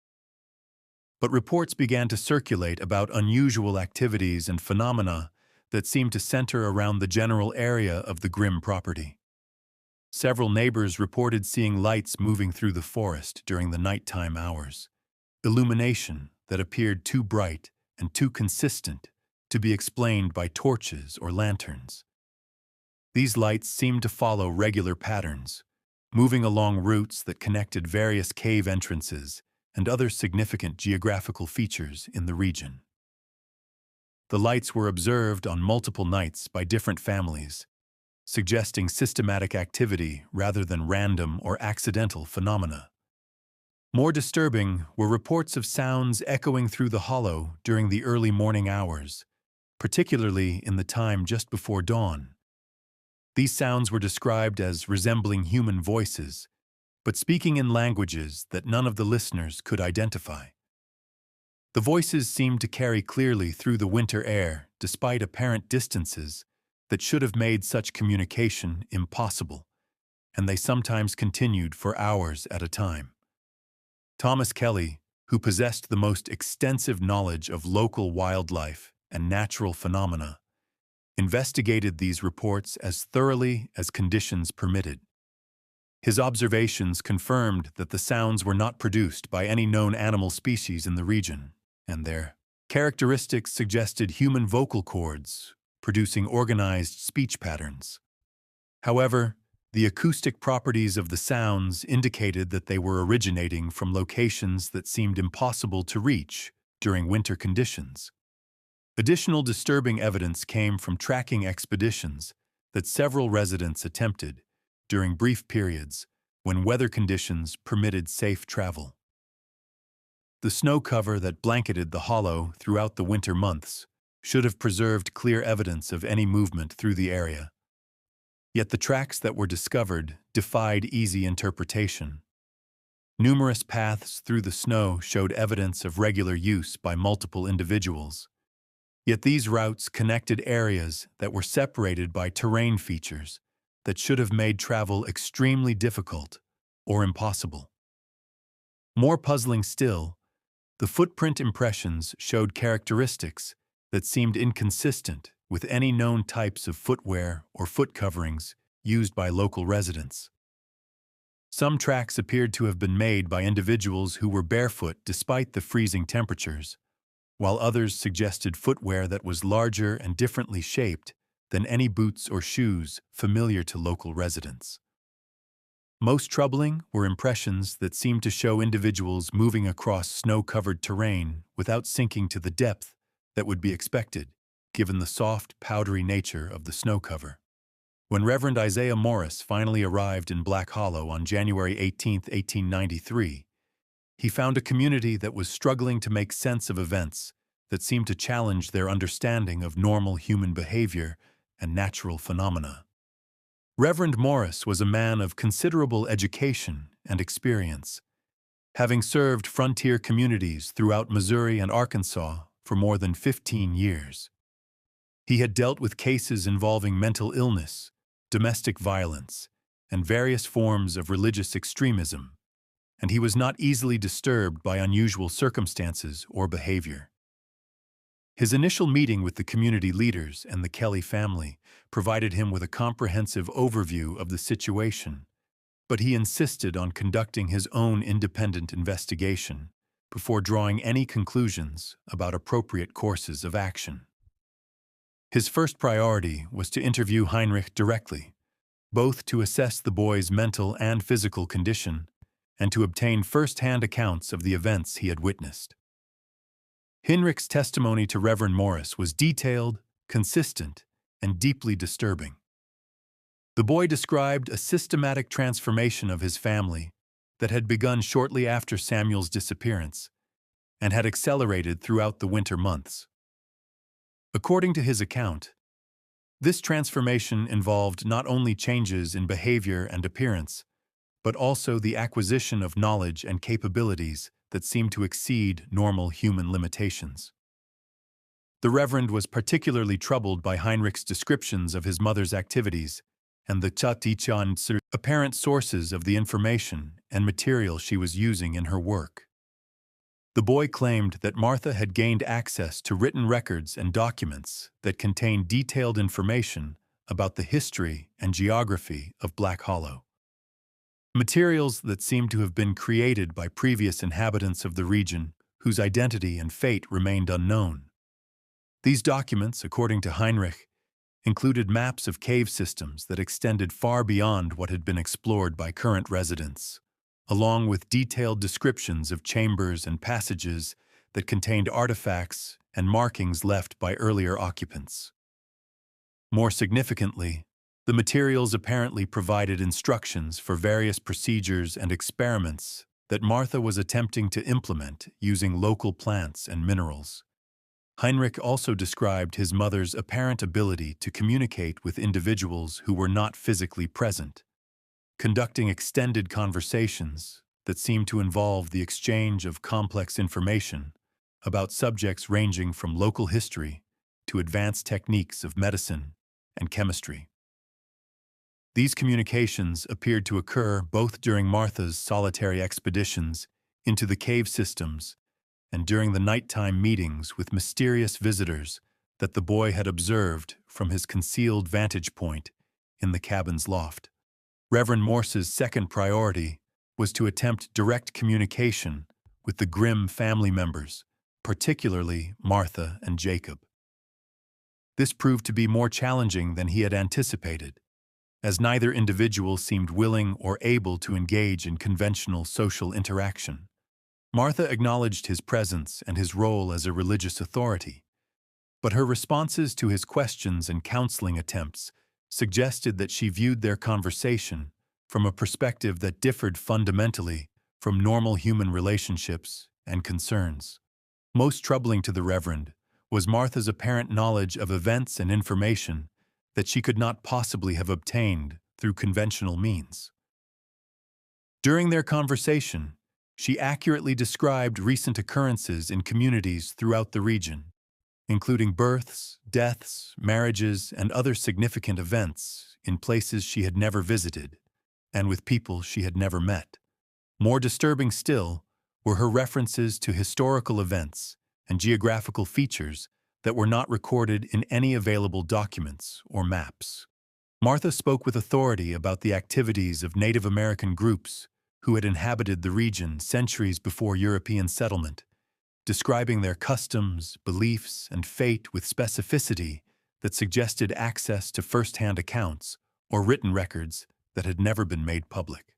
But reports began to circulate about unusual activities and phenomena that seemed to center around the general area of the Grimm property. Several neighbors reported seeing lights moving through the forest during the nighttime hours, illumination that appeared too bright and too consistent to be explained by torches or lanterns. These lights seemed to follow regular patterns, moving along routes that connected various cave entrances and other significant geographical features in the region. The lights were observed on multiple nights by different families, suggesting systematic activity rather than random or accidental phenomena. More disturbing were reports of sounds echoing through the hollow during the early morning hours, particularly in the time just before dawn. These sounds were described as resembling human voices, but speaking in languages that none of the listeners could identify. The voices seemed to carry clearly through the winter air despite apparent distances that should have made such communication impossible, and they sometimes continued for hours at a time. Thomas Kelly, who possessed the most extensive knowledge of local wildlife and natural phenomena, investigated these reports as thoroughly as conditions permitted. His observations confirmed that the sounds were not produced by any known animal species in the region, and their characteristics suggested human vocal cords producing organized speech patterns. However, the acoustic properties of the sounds indicated that they were originating from locations that seemed impossible to reach during winter conditions. Additional disturbing evidence came from tracking expeditions that several residents attempted during brief periods when weather conditions permitted safe travel. The snow cover that blanketed the hollow throughout the winter months should have preserved clear evidence of any movement through the area. Yet the tracks that were discovered defied easy interpretation. Numerous paths through the snow showed evidence of regular use by multiple individuals. Yet these routes connected areas that were separated by terrain features that should have made travel extremely difficult or impossible. More puzzling still, the footprint impressions showed characteristics that seemed inconsistent with any known types of footwear or foot coverings used by local residents. Some tracks appeared to have been made by individuals who were barefoot despite the freezing temperatures, while others suggested footwear that was larger and differently shaped than any boots or shoes familiar to local residents. Most troubling were impressions that seemed to show individuals moving across snow-covered terrain without sinking to the depth that would be expected, given the soft, powdery nature of the snow cover. When Reverend Isaiah Morris finally arrived in Black Hollow on January 18, 1893, he found a community that was struggling to make sense of events that seemed to challenge their understanding of normal human behavior and natural phenomena. Reverend Morris was a man of considerable education and experience, having served frontier communities throughout Missouri and Arkansas for more than 15 years. He had dealt with cases involving mental illness, domestic violence, and various forms of religious extremism, and he was not easily disturbed by unusual circumstances or behavior. His initial meeting with the community leaders and the Kelly family provided him with a comprehensive overview of the situation, but he insisted on conducting his own independent investigation before drawing any conclusions about appropriate courses of action. His first priority was to interview Heinrich directly, both to assess the boy's mental and physical condition and to obtain first-hand accounts of the events he had witnessed. Heinrich's testimony to Reverend Morris was detailed, consistent, and deeply disturbing. The boy described a systematic transformation of his family that had begun shortly after Samuel's disappearance and had accelerated throughout the winter months. According to his account, this transformation involved not only changes in behavior and appearance, but also the acquisition of knowledge and capabilities that seemed to exceed normal human limitations. The Reverend was particularly troubled by Heinrich's descriptions of his mother's activities and the apparent sources of the information and material she was using in her work. The boy claimed that Martha had gained access to written records and documents that contained detailed information about the history and geography of Black Hollow. Materials that seemed to have been created by previous inhabitants of the region whose identity and fate remained unknown. These documents, according to Heinrich, included maps of cave systems that extended far beyond what had been explored by current residents, along with detailed descriptions of chambers and passages that contained artifacts and markings left by earlier occupants. More significantly, the materials apparently provided instructions for various procedures and experiments that Martha was attempting to implement using local plants and minerals. Heinrich also described his mother's apparent ability to communicate with individuals who were not physically present, conducting extended conversations that seemed to involve the exchange of complex information about subjects ranging from local history to advanced techniques of medicine and chemistry. These communications appeared to occur both during Martha's solitary expeditions into the cave systems and during the nighttime meetings with mysterious visitors that the boy had observed from his concealed vantage point in the cabin's loft. Reverend Morse's second priority was to attempt direct communication with the Grimm family members, particularly Martha and Jacob. This proved to be more challenging than he had anticipated, as neither individual seemed willing or able to engage in conventional social interaction. Martha acknowledged his presence and his role as a religious authority, but her responses to his questions and counseling attempts suggested that she viewed their conversation from a perspective that differed fundamentally from normal human relationships and concerns. Most troubling to the Reverend was Martha's apparent knowledge of events and information that she could not possibly have obtained through conventional means. During their conversation, she accurately described recent occurrences in communities throughout the region, including births, deaths, marriages, and other significant events in places she had never visited and with people she had never met. More disturbing still were her references to historical events and geographical features that were not recorded in any available documents or maps. Martha spoke with authority about the activities of Native American groups who had inhabited the region centuries before European settlement, describing their customs, beliefs, and fate with specificity that suggested access to first-hand accounts or written records that had never been made public.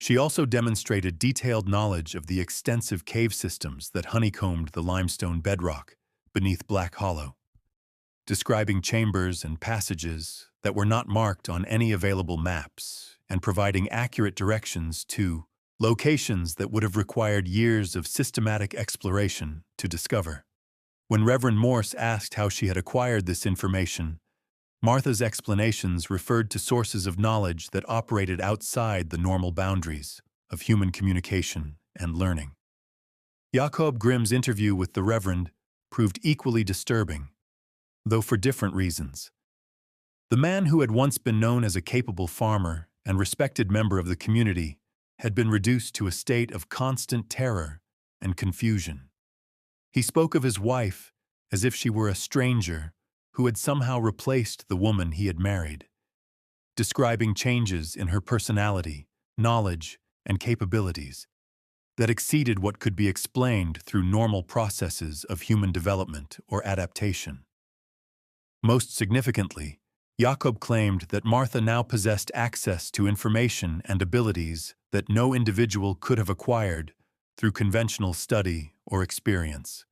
She also demonstrated detailed knowledge of the extensive cave systems that honeycombed the limestone bedrock beneath Black Hollow, describing chambers and passages that were not marked on any available maps and providing accurate directions to locations that would have required years of systematic exploration to discover. When Reverend Morse asked how she had acquired this information, Martha's explanations referred to sources of knowledge that operated outside the normal boundaries of human communication and learning. Jakob Grimm's interview with the Reverend proved equally disturbing, though for different reasons. The man who had once been known as a capable farmer and respected member of the community had been reduced to a state of constant terror and confusion. He spoke of his wife as if she were a stranger who had somehow replaced the woman he had married, describing changes in her personality, knowledge, and capabilities that exceeded what could be explained through normal processes of human development or adaptation. Most significantly, Jakob claimed that Martha now possessed access to information and abilities that no individual could have acquired through conventional study or experience.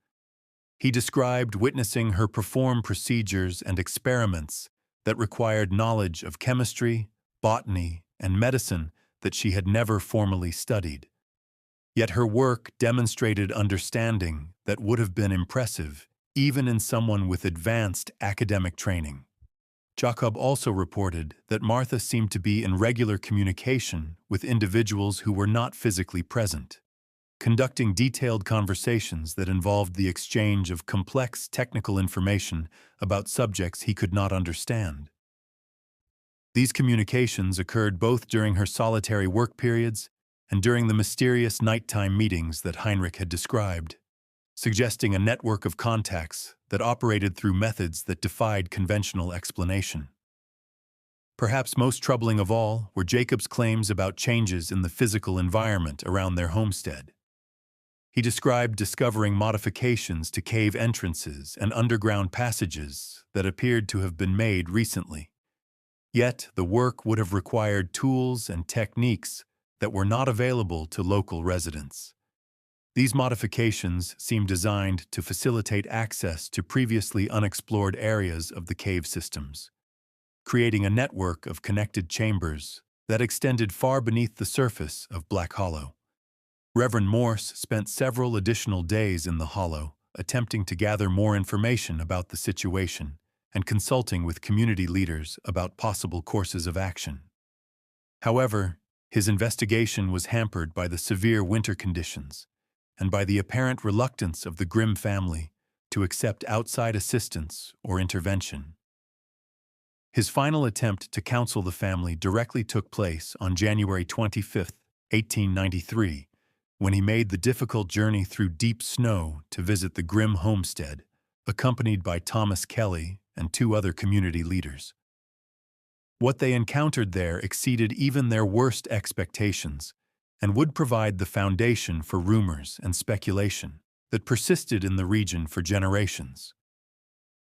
He described witnessing her perform procedures and experiments that required knowledge of chemistry, botany, and medicine that she had never formally studied. Yet her work demonstrated understanding that would have been impressive even in someone with advanced academic training. Jakob also reported that Martha seemed to be in regular communication with individuals who were not physically present, conducting detailed conversations that involved the exchange of complex technical information about subjects he could not understand. These communications occurred both during her solitary work periods and during the mysterious nighttime meetings that Heinrich had described, suggesting a network of contacts that operated through methods that defied conventional explanation. Perhaps most troubling of all were Jacob's claims about changes in the physical environment around their homestead. He described discovering modifications to cave entrances and underground passages that appeared to have been made recently. Yet the work would have required tools and techniques that were not available to local residents. These modifications seemed designed to facilitate access to previously unexplored areas of the cave systems, creating a network of connected chambers that extended far beneath the surface of Black Hollow. Reverend Morse spent several additional days in the hollow, attempting to gather more information about the situation and consulting with community leaders about possible courses of action. However, his investigation was hampered by the severe winter conditions and by the apparent reluctance of the Grimm family to accept outside assistance or intervention. His final attempt to counsel the family directly took place on January 25, 1893, when he made the difficult journey through deep snow to visit the Grimm homestead, accompanied by Thomas Kelly and 2 other community leaders. What they encountered there exceeded even their worst expectations and would provide the foundation for rumors and speculation that persisted in the region for generations.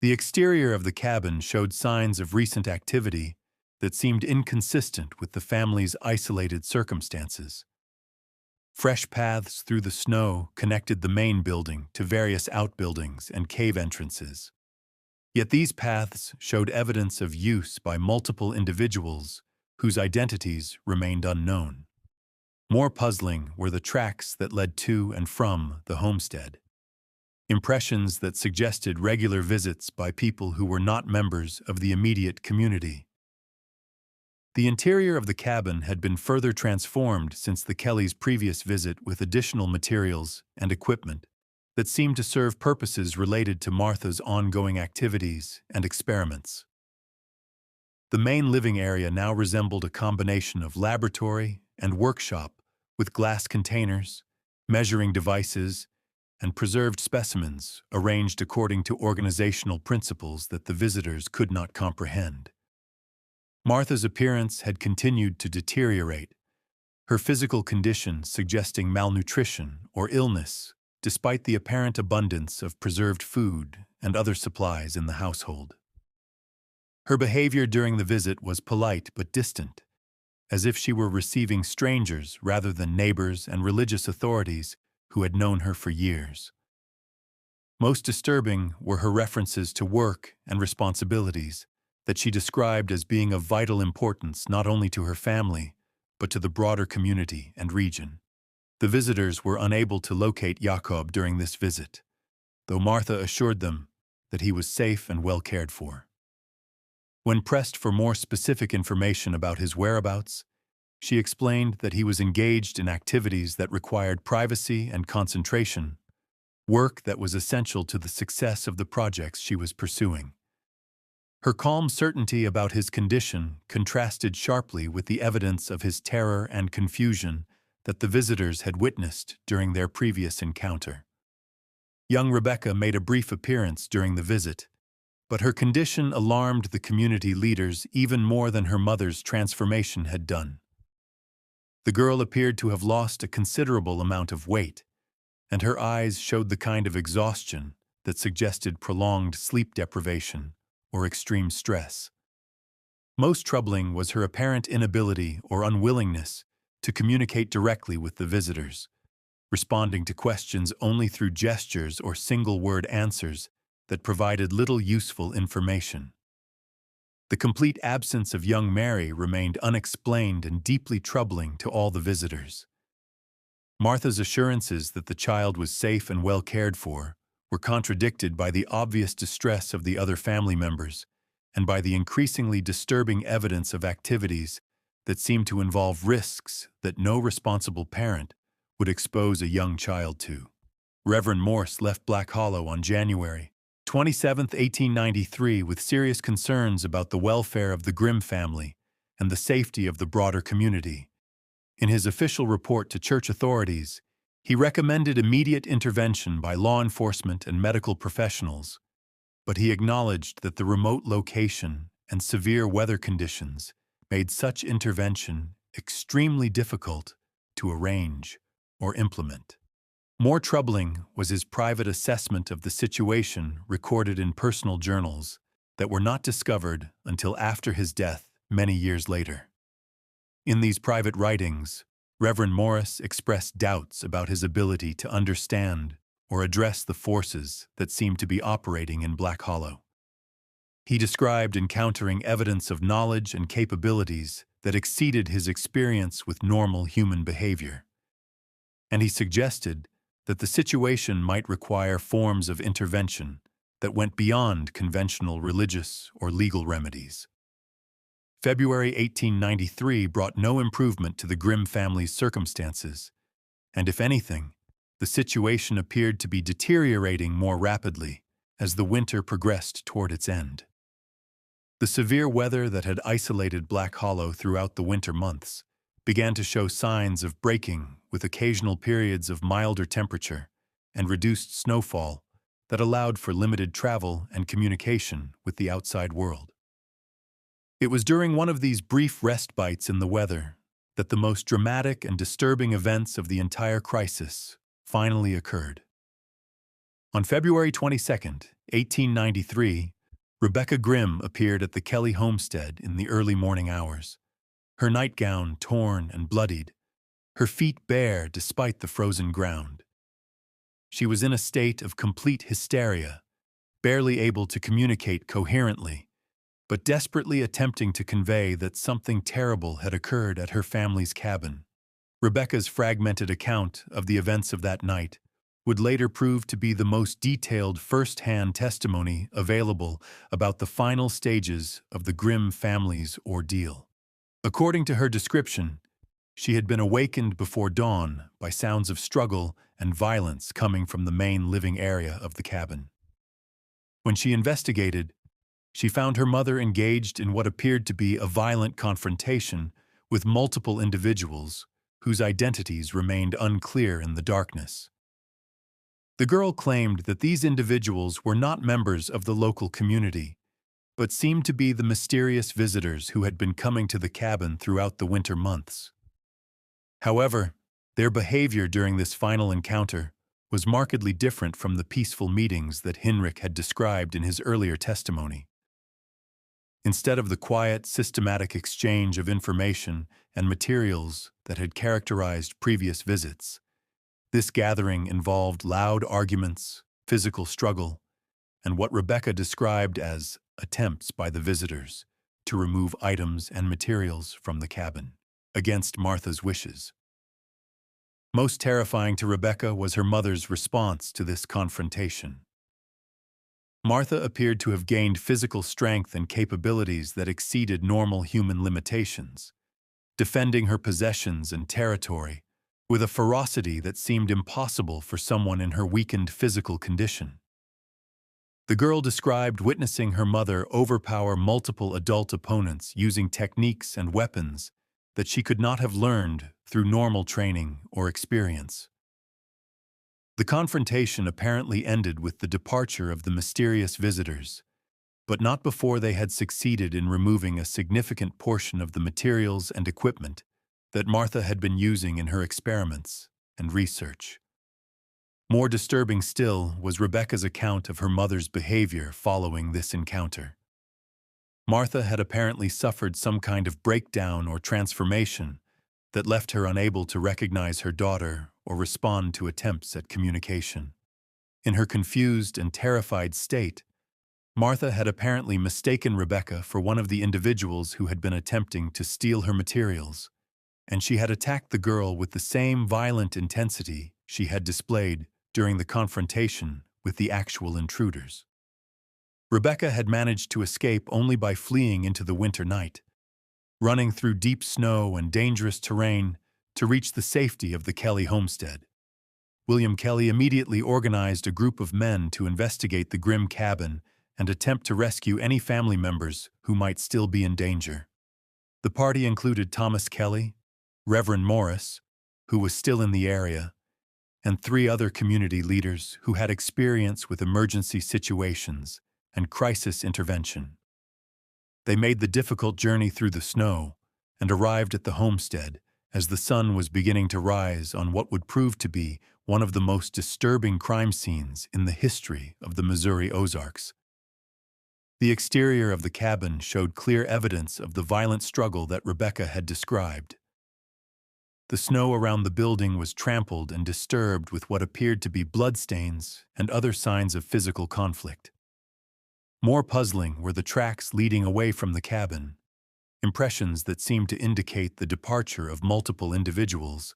The exterior of the cabin showed signs of recent activity that seemed inconsistent with the family's isolated circumstances. Fresh paths through the snow connected the main building to various outbuildings and cave entrances. Yet these paths showed evidence of use by multiple individuals whose identities remained unknown. More puzzling were the tracks that led to and from the homestead, impressions that suggested regular visits by people who were not members of the immediate community. The interior of the cabin had been further transformed since the Kellys' previous visit with additional materials and equipment that seemed to serve purposes related to Martha's ongoing activities and experiments. The main living area now resembled a combination of laboratory and workshop with glass containers measuring devices, and preserved specimens arranged according to organizational principles that the visitors could not comprehend. Martha's appearance had continued to deteriorate, her physical condition suggesting malnutrition or illness, despite the apparent abundance of preserved food and other supplies in the household. Her behavior during the visit was polite but distant, as if she were receiving strangers rather than neighbors and religious authorities who had known her for years. Most disturbing were her references to work and responsibilities that she described as being of vital importance not only to her family, but to the broader community and region. The visitors were unable to locate Jacob during this visit, though Martha assured them that he was safe and well cared for. When pressed for more specific information about his whereabouts, she explained that he was engaged in activities that required privacy and concentration, work that was essential to the success of the projects she was pursuing. Her calm certainty about his condition contrasted sharply with the evidence of his terror and confusion that the visitors had witnessed during their previous encounter. Young Rebecca made a brief appearance during the visit, but her condition alarmed the community leaders even more than her mother's transformation had done. The girl appeared to have lost a considerable amount of weight, and her eyes showed the kind of exhaustion that suggested prolonged sleep deprivation or extreme stress. Most troubling was her apparent inability or unwillingness to communicate directly with the visitors, responding to questions only through gestures or single-word answers that provided little useful information. The complete absence of young Mary remained unexplained and deeply troubling to all the visitors. Martha's assurances that the child was safe and well cared for were contradicted by the obvious distress of the other family members and by the increasingly disturbing evidence of activities that seemed to involve risks that no responsible parent would expose a young child to. Reverend Morse left Black Hollow on January 27, 1893, with serious concerns about the welfare of the Grimm family and the safety of the broader community. In his official report to church authorities, he recommended immediate intervention by law enforcement and medical professionals, but he acknowledged that the remote location and severe weather conditions made such intervention extremely difficult to arrange or implement. More troubling was his private assessment of the situation recorded in personal journals that were not discovered until after his death many years later. In these private writings, Reverend Morris expressed doubts about his ability to understand or address the forces that seemed to be operating in Black Hollow. He described encountering evidence of knowledge and capabilities that exceeded his experience with normal human behavior. And he suggested that the situation might require forms of intervention that went beyond conventional religious or legal remedies. February 1893 brought no improvement to the Grimm family's circumstances, and if anything, the situation appeared to be deteriorating more rapidly as the winter progressed toward its end. The severe weather that had isolated Black Hollow throughout the winter months began to show signs of breaking, with occasional periods of milder temperature and reduced snowfall that allowed for limited travel and communication with the outside world. It was during one of these brief respites in the weather that the most dramatic and disturbing events of the entire crisis finally occurred. On February 22, 1893, Rebecca Grimm appeared at the Kelly homestead in the early morning hours, her nightgown torn and bloodied, her feet bare despite the frozen ground. She was in a state of complete hysteria, barely able to communicate coherently, but desperately attempting to convey that something terrible had occurred at her family's cabin. Rebecca's fragmented account of the events of that night would later prove to be the most detailed first-hand testimony available about the final stages of the Grimm family's ordeal. According to her description, she had been awakened before dawn by sounds of struggle and violence coming from the main living area of the cabin. When she investigated, she found her mother engaged in what appeared to be a violent confrontation with multiple individuals whose identities remained unclear in the darkness. The girl claimed that these individuals were not members of the local community, but seemed to be the mysterious visitors who had been coming to the cabin throughout the winter months. However, their behavior during this final encounter was markedly different from the peaceful meetings that Hinrich had described in his earlier testimony. Instead of the quiet, systematic exchange of information and materials that had characterized previous visits, this gathering involved loud arguments, physical struggle, and what Rebecca described as attempts by the visitors to remove items and materials from the cabin, against Martha's wishes. Most terrifying to Rebecca was her mother's response to this confrontation. Martha appeared to have gained physical strength and capabilities that exceeded normal human limitations, defending her possessions and territory with a ferocity that seemed impossible for someone in her weakened physical condition. The girl described witnessing her mother overpower multiple adult opponents using techniques and weapons that she could not have learned through normal training or experience. The confrontation apparently ended with the departure of the mysterious visitors, but not before they had succeeded in removing a significant portion of the materials and equipment that Martha had been using in her experiments and research. More disturbing still was Rebecca's account of her mother's behavior following this encounter. Martha had apparently suffered some kind of breakdown or transformation that left her unable to recognize her daughter or respond to attempts at communication. In her confused and terrified state, Martha had apparently mistaken Rebecca for one of the individuals who had been attempting to steal her materials, and she had attacked the girl with the same violent intensity she had displayed during the confrontation with the actual intruders. Rebecca had managed to escape only by fleeing into the winter night, running through deep snow and dangerous terrain to reach the safety of the Kelly homestead. William Kelly immediately organized a group of men to investigate the grim cabin and attempt to rescue any family members who might still be in danger. The party included Thomas Kelly, Reverend Morris, who was still in the area, and 3 other community leaders who had experience with emergency situations and crisis intervention. They made the difficult journey through the snow and arrived at the homestead as the sun was beginning to rise on what would prove to be one of the most disturbing crime scenes in the history of the Missouri Ozarks. The exterior of the cabin showed clear evidence of the violent struggle that Rebecca had described. The snow around the building was trampled and disturbed with what appeared to be bloodstains and other signs of physical conflict. More puzzling were the tracks leading away from the cabin, impressions that seemed to indicate the departure of multiple individuals,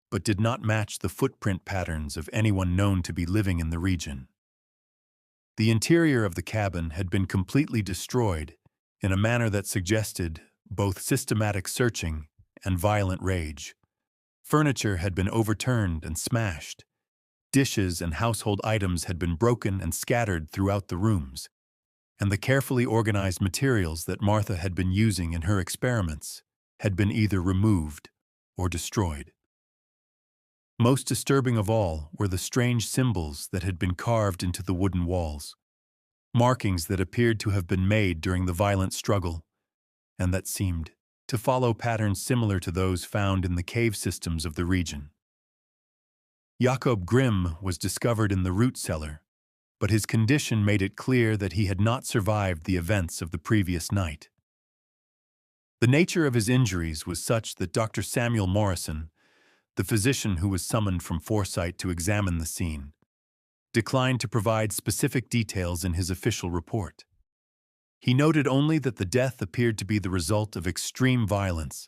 but did not match the footprint patterns of anyone known to be living in the region. The interior of the cabin had been completely destroyed in a manner that suggested both systematic searching and violent rage. Furniture had been overturned and smashed. Dishes and household items had been broken and scattered throughout the rooms, and the carefully organized materials that Martha had been using in her experiments had been either removed or destroyed. Most disturbing of all were the strange symbols that had been carved into the wooden walls, markings that appeared to have been made during the violent struggle, and that seemed to follow patterns similar to those found in the cave systems of the region. Jakob Grimm was discovered in the root cellar, but his condition made it clear that he had not survived the events of the previous night. The nature of his injuries was such that Dr. Samuel Morrison, the physician who was summoned from Forsyth to examine the scene, declined to provide specific details in his official report. He noted only that the death appeared to be the result of extreme violence,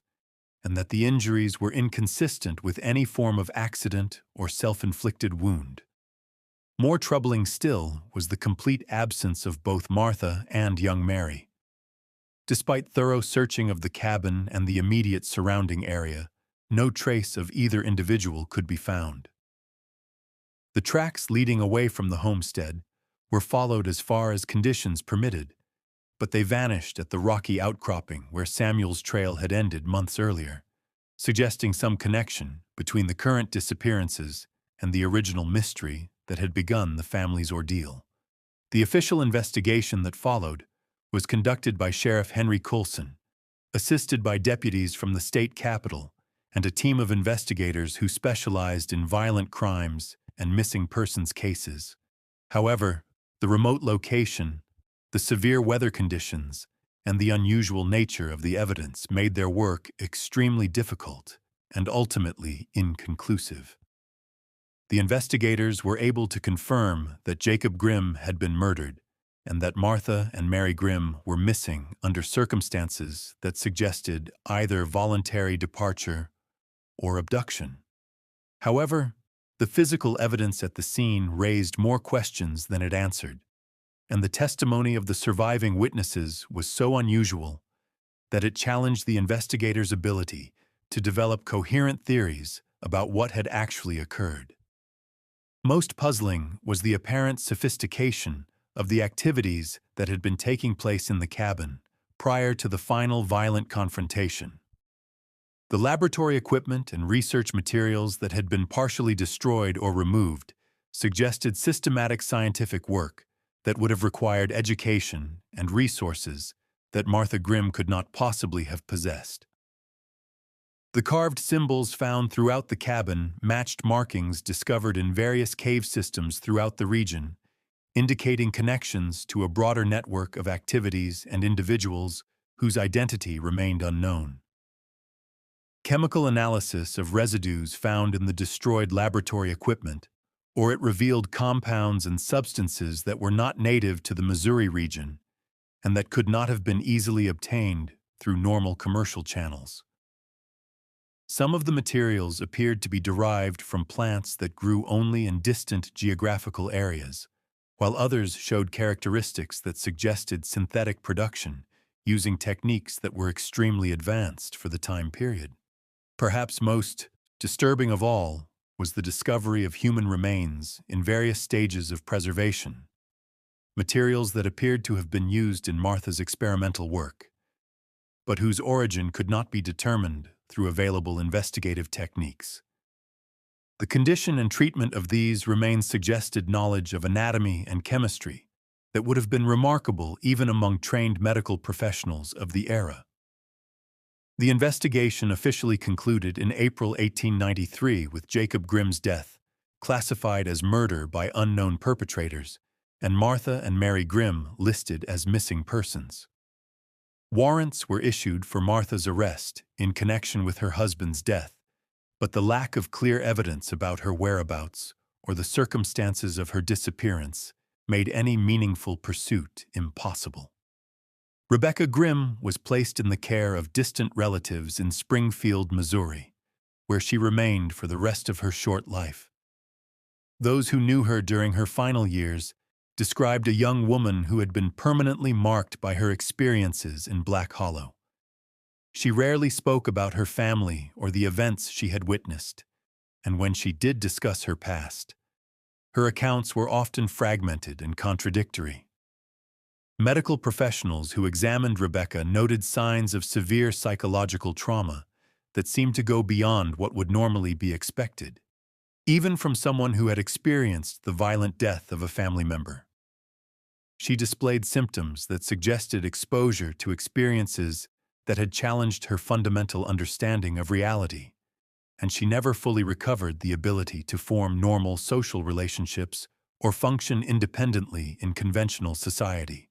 and that the injuries were inconsistent with any form of accident or self-inflicted wound. More troubling still was the complete absence of both Martha and young Mary. Despite thorough searching of the cabin and the immediate surrounding area, no trace of either individual could be found. The tracks leading away from the homestead were followed as far as conditions permitted, but they vanished at the rocky outcropping where Samuel's trail had ended months earlier, suggesting some connection between the current disappearances and the original mystery that had begun the family's ordeal. The official investigation that followed was conducted by Sheriff Henry Coulson, assisted by deputies from the state capitol and a team of investigators who specialized in violent crimes and missing persons cases. However, the remote location, the severe weather conditions, and the unusual nature of the evidence made their work extremely difficult and ultimately inconclusive. The investigators were able to confirm that Jacob Grimm had been murdered and that Martha and Mary Grimm were missing under circumstances that suggested either voluntary departure or abduction. However, the physical evidence at the scene raised more questions than it answered, and the testimony of the surviving witnesses was so unusual that it challenged the investigators' ability to develop coherent theories about what had actually occurred. Most puzzling was the apparent sophistication of the activities that had been taking place in the cabin prior to the final violent confrontation. The laboratory equipment and research materials that had been partially destroyed or removed suggested systematic scientific work that would have required education and resources that Martha Grimm could not possibly have possessed. The carved symbols found throughout the cabin matched markings discovered in various cave systems throughout the region, indicating connections to a broader network of activities and individuals whose identity remained unknown. Chemical analysis of residues found in the destroyed laboratory equipment, or it revealed compounds and substances that were not native to the Missouri region and that could not have been easily obtained through normal commercial channels. Some of the materials appeared to be derived from plants that grew only in distant geographical areas, while others showed characteristics that suggested synthetic production using techniques that were extremely advanced for the time period. Perhaps most disturbing of all was the discovery of human remains in various stages of preservation, materials that appeared to have been used in Martha's experimental work, but whose origin could not be determined through available investigative techniques. The condition and treatment of these remains suggested knowledge of anatomy and chemistry that would have been remarkable even among trained medical professionals of the era. The investigation officially concluded in April 1893 with Jacob Grimm's death, classified as murder by unknown perpetrators, and Martha and Mary Grimm listed as missing persons. Warrants were issued for Martha's arrest in connection with her husband's death, but the lack of clear evidence about her whereabouts or the circumstances of her disappearance made any meaningful pursuit impossible. Rebecca Grimm was placed in the care of distant relatives in Springfield, Missouri, where she remained for the rest of her short life. Those who knew her during her final years described a young woman who had been permanently marked by her experiences in Black Hollow. She rarely spoke about her family or the events she had witnessed, and when she did discuss her past, her accounts were often fragmented and contradictory. Medical professionals who examined Rebecca noted signs of severe psychological trauma that seemed to go beyond what would normally be expected, even from someone who had experienced the violent death of a family member. She displayed symptoms that suggested exposure to experiences that had challenged her fundamental understanding of reality, and she never fully recovered the ability to form normal social relationships or function independently in conventional society.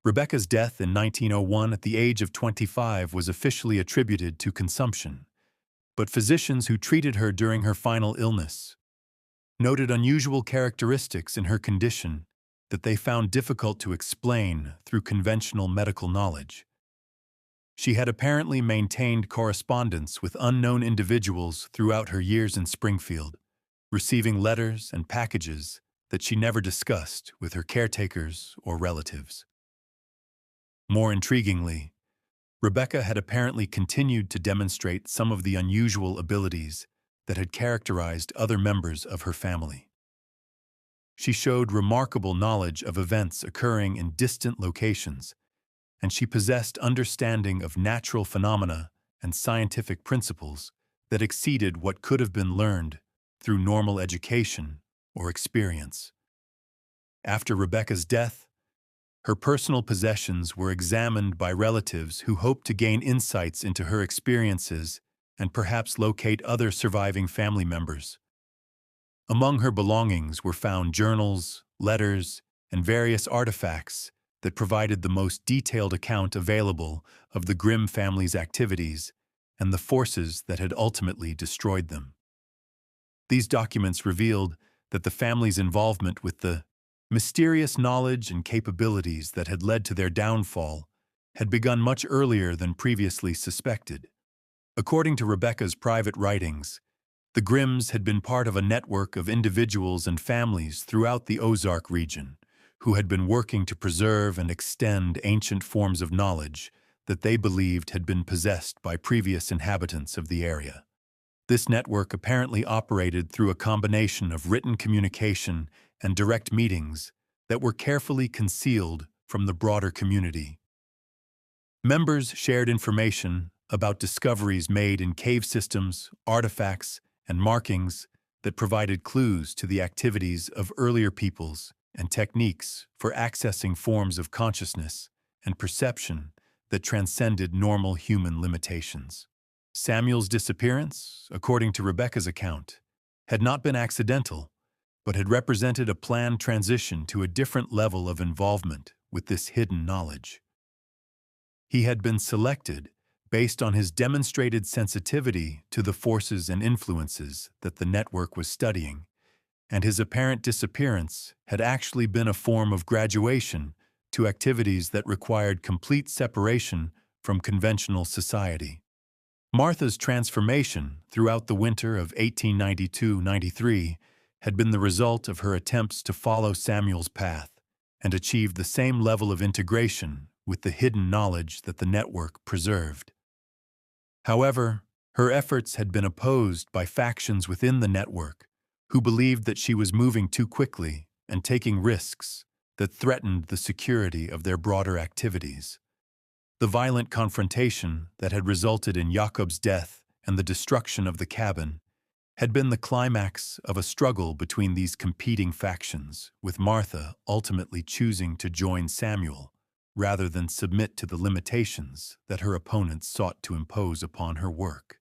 Rebecca's death in 1901 at the age of 25 was officially attributed to consumption, but physicians who treated her during her final illness noted unusual characteristics in her condition that they found difficult to explain through conventional medical knowledge. She had apparently maintained correspondence with unknown individuals throughout her years in Springfield, receiving letters and packages that she never discussed with her caretakers or relatives. More intriguingly, Rebecca had apparently continued to demonstrate some of the unusual abilities that had characterized other members of her family. She showed remarkable knowledge of events occurring in distant locations, and she possessed understanding of natural phenomena and scientific principles that exceeded what could have been learned through normal education or experience. After Rebecca's death, her personal possessions were examined by relatives who hoped to gain insights into her experiences and perhaps locate other surviving family members. Among her belongings were found journals, letters, and various artifacts that provided the most detailed account available of the Grimm family's activities and the forces that had ultimately destroyed them. These documents revealed that the family's involvement with the mysterious knowledge and capabilities that had led to their downfall had begun much earlier than previously suspected. According to Rebecca's private writings, the Grimms had been part of a network of individuals and families throughout the Ozark region who had been working to preserve and extend ancient forms of knowledge that they believed had been possessed by previous inhabitants of the area. This network apparently operated through a combination of written communication and direct meetings that were carefully concealed from the broader community. Members shared information about discoveries made in cave systems, artifacts, and markings that provided clues to the activities of earlier peoples and techniques for accessing forms of consciousness and perception that transcended normal human limitations. Samuel's disappearance, according to Rebecca's account, had not been accidental, but had represented a planned transition to a different level of involvement with this hidden knowledge. He had been selected based on his demonstrated sensitivity to the forces and influences that the network was studying, and his apparent disappearance had actually been a form of graduation to activities that required complete separation from conventional society. Martha's transformation throughout the winter of 1892-93 had been the result of her attempts to follow Samuel's path and achieve the same level of integration with the hidden knowledge that the network preserved. However, her efforts had been opposed by factions within the network who believed that she was moving too quickly and taking risks that threatened the security of their broader activities. The violent confrontation that had resulted in Jacob's death and the destruction of the cabin had been the climax of a struggle between these competing factions, with Martha ultimately choosing to join Samuel rather than submit to the limitations that her opponents sought to impose upon her work.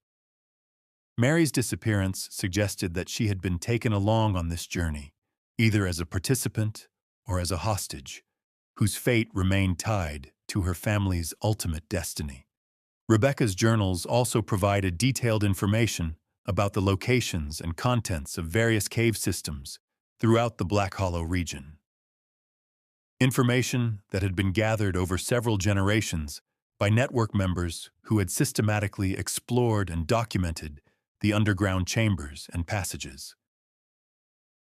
Mary's disappearance suggested that she had been taken along on this journey, either as a participant or as a hostage, whose fate remained tied to her family's ultimate destiny. Rebecca's journals also provided detailed information about the locations and contents of various cave systems throughout the Black Hollow region. Information that had been gathered over several generations by network members who had systematically explored and documented the underground chambers and passages.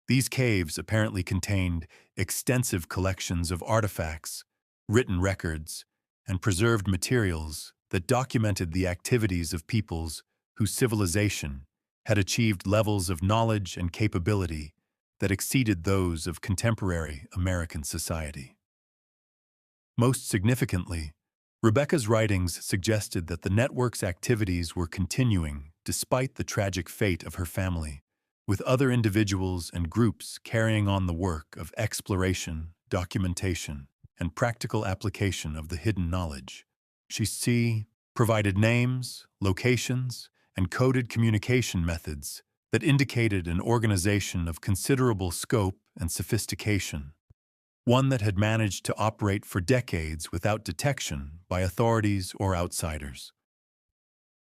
These caves apparently contained extensive collections of artifacts, written records, and preserved materials that documented the activities of peoples whose civilization had achieved levels of knowledge and capability that exceeded those of contemporary American society. Most significantly, Rebecca's writings suggested that the network's activities were continuing despite the tragic fate of her family, with other individuals and groups carrying on the work of exploration, documentation, and practical application of the hidden knowledge. She provided names, locations, and coded communication methods that indicated an organization of considerable scope and sophistication, one that had managed to operate for decades without detection by authorities or outsiders.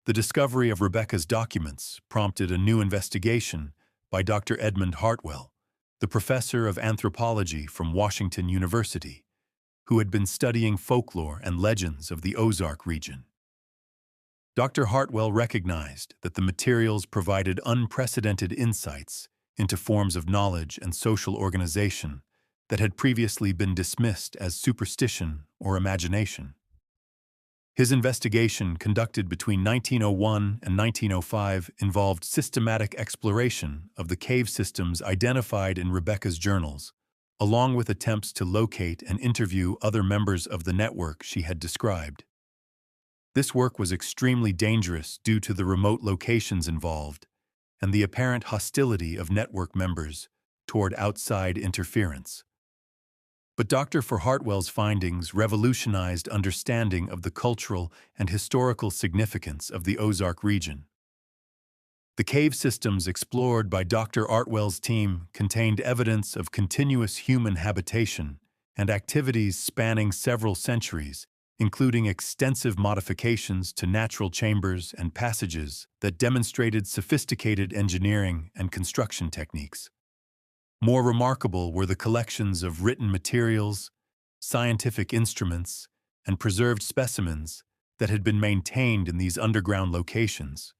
The discovery of Rebecca's documents prompted a new investigation by Dr. Edmund Hartwell, the professor of anthropology from Washington University, who had been studying folklore and legends of the Ozark region. Dr. Hartwell recognized that the materials provided unprecedented insights into forms of knowledge and social organization that had previously been dismissed as superstition or imagination. His investigation, conducted between 1901 and 1905, involved systematic exploration of the cave systems identified in Rebecca's journals, along with attempts to locate and interview other members of the network she had described. This work was extremely dangerous due to the remote locations involved and the apparent hostility of network members toward outside interference. But Dr. Hartwell's findings revolutionized understanding of the cultural and historical significance of the Ozark region. The cave systems explored by Dr. Artwell's team contained evidence of continuous human habitation and activities spanning several centuries, including extensive modifications to natural chambers and passages that demonstrated sophisticated engineering and construction techniques. More remarkable were the collections of written materials, scientific instruments, and preserved specimens that had been maintained in these underground locations,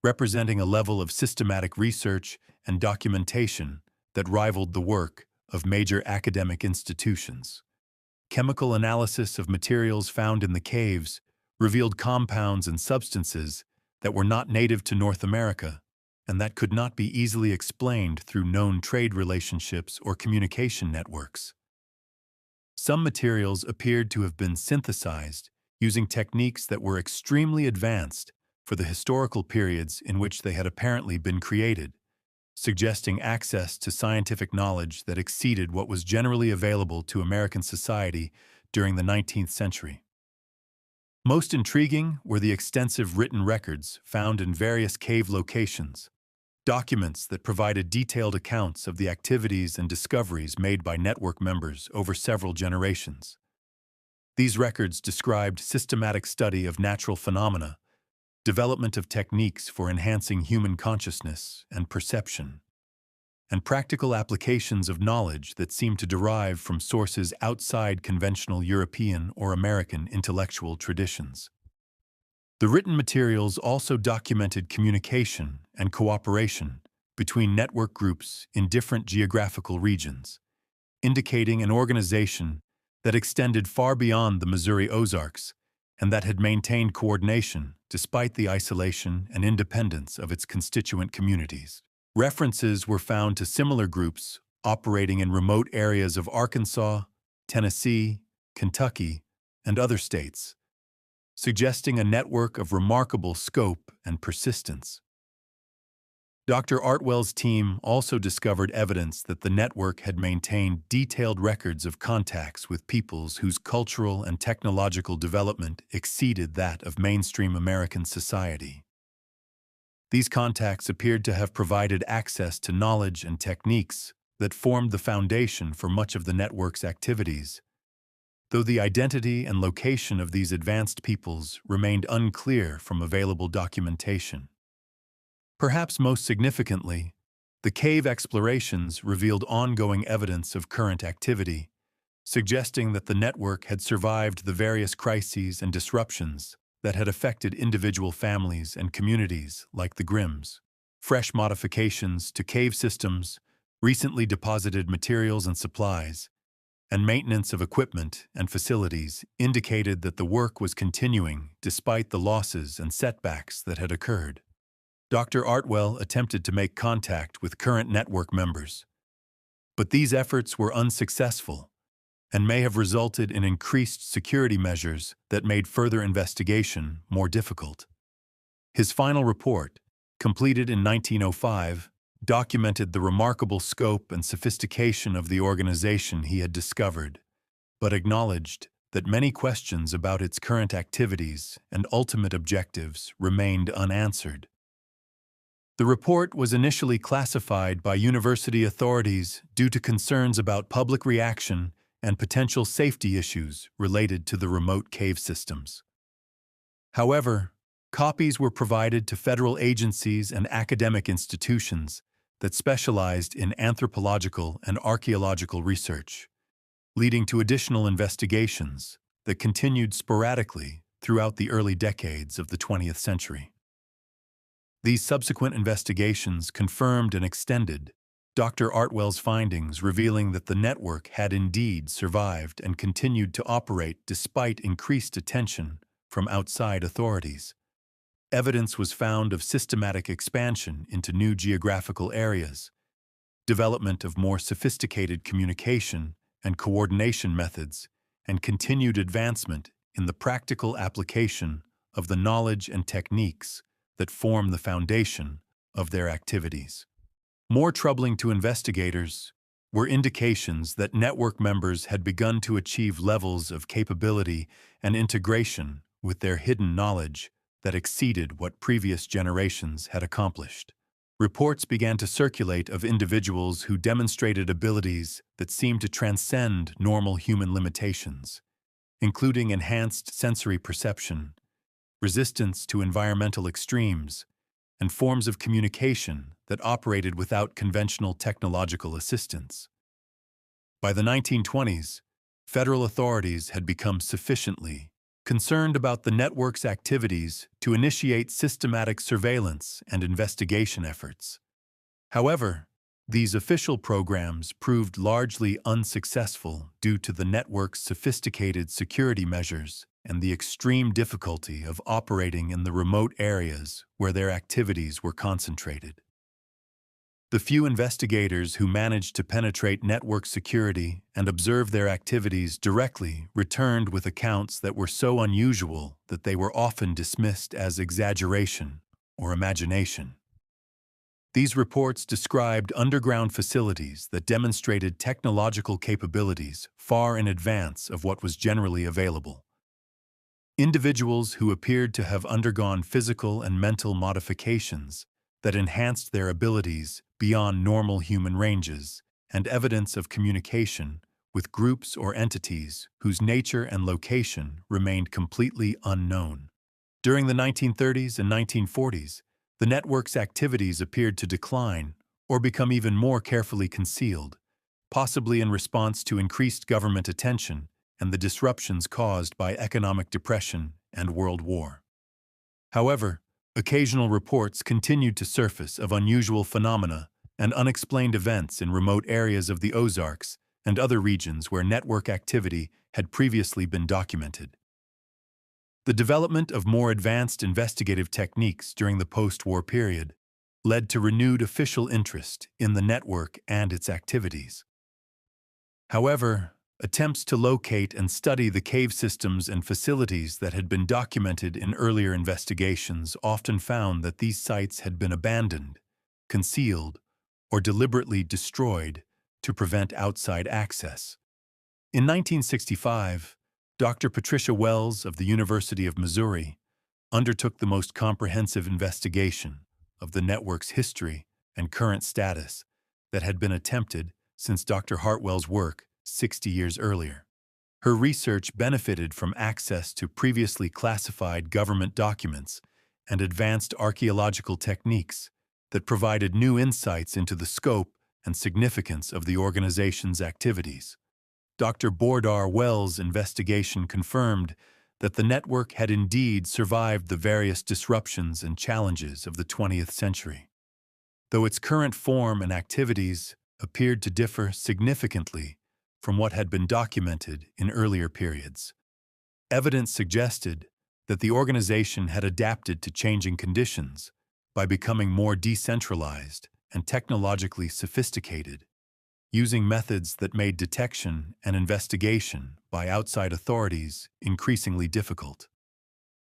representing a level of systematic research and documentation that rivaled the work of major academic institutions. Chemical analysis of materials found in the caves revealed compounds and substances that were not native to North America and that could not be easily explained through known trade relationships or communication networks. Some materials appeared to have been synthesized using techniques that were extremely advanced for the historical periods in which they had apparently been created, suggesting access to scientific knowledge that exceeded what was generally available to American society during the 19th century. Most intriguing were the extensive written records found in various cave locations, documents that provided detailed accounts of the activities and discoveries made by network members over several generations. These records described systematic study of natural phenomena, development of techniques for enhancing human consciousness and perception, and practical applications of knowledge that seemed to derive from sources outside conventional European or American intellectual traditions. The written materials also documented communication and cooperation between network groups in different geographical regions, indicating an organization that extended far beyond the Missouri Ozarks and that had maintained coordination despite the isolation and independence of its constituent communities. References were found to similar groups operating in remote areas of Arkansas, Tennessee, Kentucky, and other states, suggesting a network of remarkable scope and persistence. Dr. Artwell's team also discovered evidence that the network had maintained detailed records of contacts with peoples whose cultural and technological development exceeded that of mainstream American society. These contacts appeared to have provided access to knowledge and techniques that formed the foundation for much of the network's activities, though the identity and location of these advanced peoples remained unclear from available documentation. Perhaps most significantly, the cave explorations revealed ongoing evidence of current activity, suggesting that the network had survived the various crises and disruptions that had affected individual families and communities like the Grimms. Fresh modifications to cave systems, recently deposited materials and supplies, and maintenance of equipment and facilities indicated that the work was continuing despite the losses and setbacks that had occurred. Dr. Artwell attempted to make contact with current network members, but these efforts were unsuccessful and may have resulted in increased security measures that made further investigation more difficult. His final report, completed in 1905, documented the remarkable scope and sophistication of the organization he had discovered, but acknowledged that many questions about its current activities and ultimate objectives remained unanswered. The report was initially classified by university authorities due to concerns about public reaction and potential safety issues related to the remote cave systems. However, copies were provided to federal agencies and academic institutions that specialized in anthropological and archaeological research, leading to additional investigations that continued sporadically throughout the early decades of the 20th century. These subsequent investigations confirmed and extended Dr. Artwell's findings, revealing that the network had indeed survived and continued to operate despite increased attention from outside authorities. Evidence was found of systematic expansion into new geographical areas, development of more sophisticated communication and coordination methods, and continued advancement in the practical application of the knowledge and techniques that form the foundation of their activities. More troubling to investigators were indications that network members had begun to achieve levels of capability and integration with their hidden knowledge that exceeded what previous generations had accomplished. Reports began to circulate of individuals who demonstrated abilities that seemed to transcend normal human limitations, including enhanced sensory perception, resistance to environmental extremes, and forms of communication that operated without conventional technological assistance. By the 1920s, federal authorities had become sufficiently concerned about the network's activities to initiate systematic surveillance and investigation efforts. However, these official programs proved largely unsuccessful due to the network's sophisticated security measures and the extreme difficulty of operating in the remote areas where their activities were concentrated. The few investigators who managed to penetrate network security and observe their activities directly returned with accounts that were so unusual that they were often dismissed as exaggeration or imagination. These reports described underground facilities that demonstrated technological capabilities far in advance of what was generally available. Individuals who appeared to have undergone physical and mental modifications that enhanced their abilities beyond normal human ranges, and evidence of communication with groups or entities whose nature and location remained completely unknown. During the 1930s and 1940s, the network's activities appeared to decline or become even more carefully concealed, possibly in response to increased government attention and the disruptions caused by economic depression and World War. However, occasional reports continued to surface of unusual phenomena and unexplained events in remote areas of the Ozarks and other regions where network activity had previously been documented. The development of more advanced investigative techniques during the post-war period led to renewed official interest in the network and its activities. However, attempts to locate and study the cave systems and facilities that had been documented in earlier investigations often found that these sites had been abandoned, concealed, or deliberately destroyed to prevent outside access. In 1965, Dr. Patricia Wells of the University of Missouri undertook the most comprehensive investigation of the network's history and current status that had been attempted since Dr. Hartwell's work 60 years earlier. Her research benefited from access to previously classified government documents and advanced archaeological techniques that provided new insights into the scope and significance of the organization's activities. Dr. Bordar Wells' investigation confirmed that the network had indeed survived the various disruptions and challenges of the 20th century. Though its current form and activities appeared to differ significantly from what had been documented in earlier periods, evidence suggested that the organization had adapted to changing conditions by becoming more decentralized and technologically sophisticated, using methods that made detection and investigation by outside authorities increasingly difficult.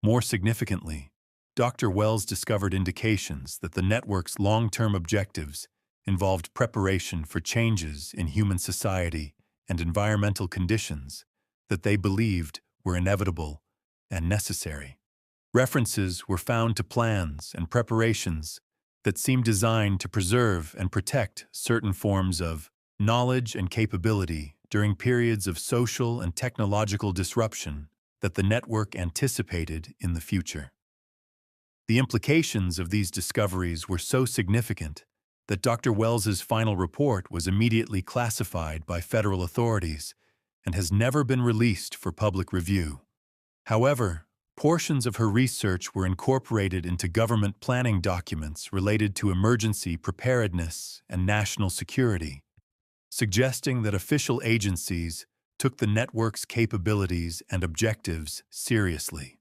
More significantly, Dr. Wells discovered indications that the network's long-term objectives involved preparation for changes in human society and environmental conditions that they believed were inevitable and necessary. References were found to plans and preparations that seemed designed to preserve and protect certain forms of knowledge and capability during periods of social and technological disruption that the network anticipated in the future. The implications of these discoveries were so significant that Dr. Wells's final report was immediately classified by federal authorities and has never been released for public review. However, portions of her research were incorporated into government planning documents related to emergency preparedness and national security, suggesting that official agencies took the network's capabilities and objectives seriously.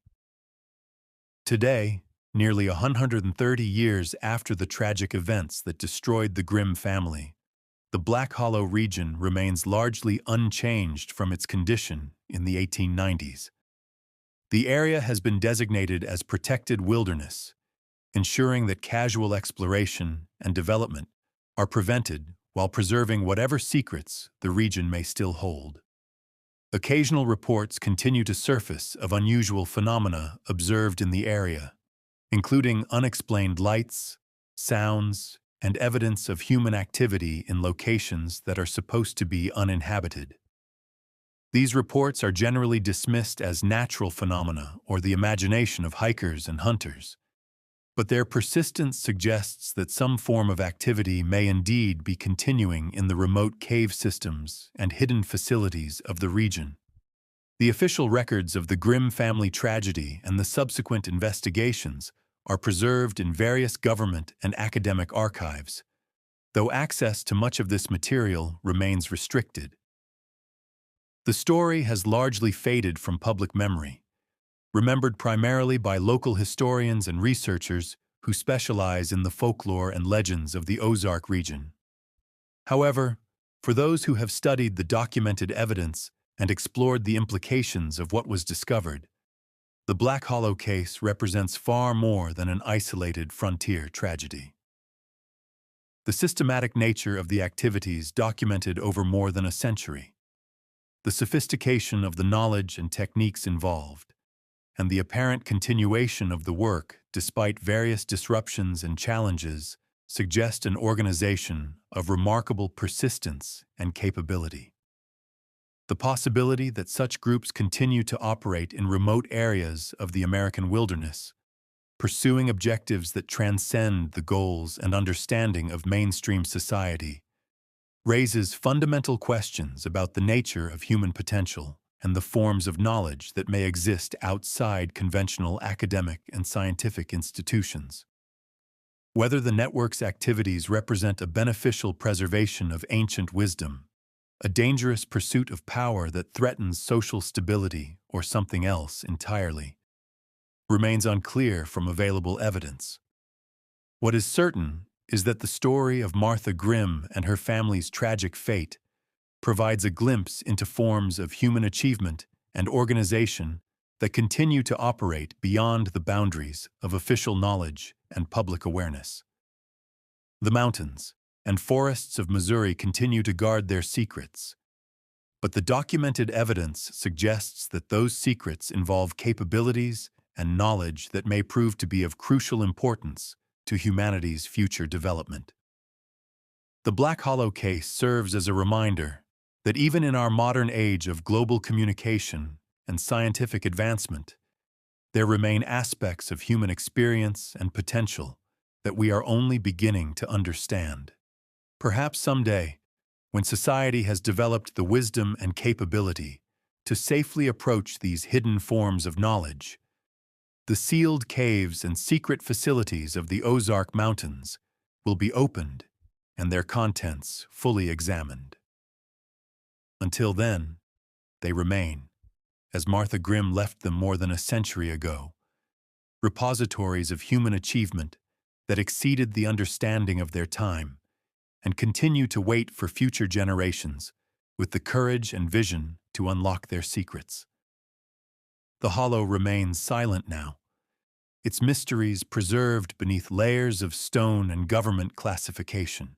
Today, nearly 130 years after the tragic events that destroyed the Grimm family, the Black Hollow region remains largely unchanged from its condition in the 1890s. The area has been designated as protected wilderness, ensuring that casual exploration and development are prevented while preserving whatever secrets the region may still hold. Occasional reports continue to surface of unusual phenomena observed in the area, including unexplained lights, sounds, and evidence of human activity in locations that are supposed to be uninhabited. These reports are generally dismissed as natural phenomena or the imagination of hikers and hunters, but their persistence suggests that some form of activity may indeed be continuing in the remote cave systems and hidden facilities of the region. The official records of the Grimm family tragedy and the subsequent investigations are preserved in various government and academic archives, though access to much of this material remains restricted. The story has largely faded from public memory, remembered primarily by local historians and researchers who specialize in the folklore and legends of the Ozark region. However, for those who have studied the documented evidence and explored the implications of what was discovered, the Black Hollow case represents far more than an isolated frontier tragedy. The systematic nature of the activities documented over more than a century, the sophistication of the knowledge and techniques involved, and the apparent continuation of the work despite various disruptions and challenges suggest an organization of remarkable persistence and capability. The possibility that such groups continue to operate in remote areas of the American wilderness, pursuing objectives that transcend the goals and understanding of mainstream society, raises fundamental questions about the nature of human potential and the forms of knowledge that may exist outside conventional academic and scientific institutions. Whether the network's activities represent a beneficial preservation of ancient wisdom, a dangerous pursuit of power that threatens social stability, or something else entirely, remains unclear from available evidence. What is certain is that the story of Martha Grimm and her family's tragic fate provides a glimpse into forms of human achievement and organization that continue to operate beyond the boundaries of official knowledge and public awareness. The mountains and forests of Missouri continue to guard their secrets, but the documented evidence suggests that those secrets involve capabilities and knowledge that may prove to be of crucial importance to humanity's future development. The Black Hollow case serves as a reminder that even in our modern age of global communication and scientific advancement, there remain aspects of human experience and potential that we are only beginning to understand. Perhaps someday, when society has developed the wisdom and capability to safely approach these hidden forms of knowledge, the sealed caves and secret facilities of the Ozark Mountains will be opened and their contents fully examined. Until then, they remain, as Martha Grimm left them more than a century ago, repositories of human achievement that exceeded the understanding of their time and continue to wait for future generations with the courage and vision to unlock their secrets. The hollow remains silent now, its mysteries preserved beneath layers of stone and government classification.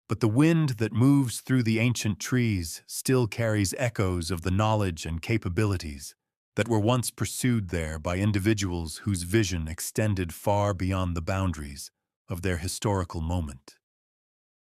But the wind that moves through the ancient trees still carries echoes of the knowledge and capabilities that were once pursued there by individuals whose vision extended far beyond the boundaries of their historical moment.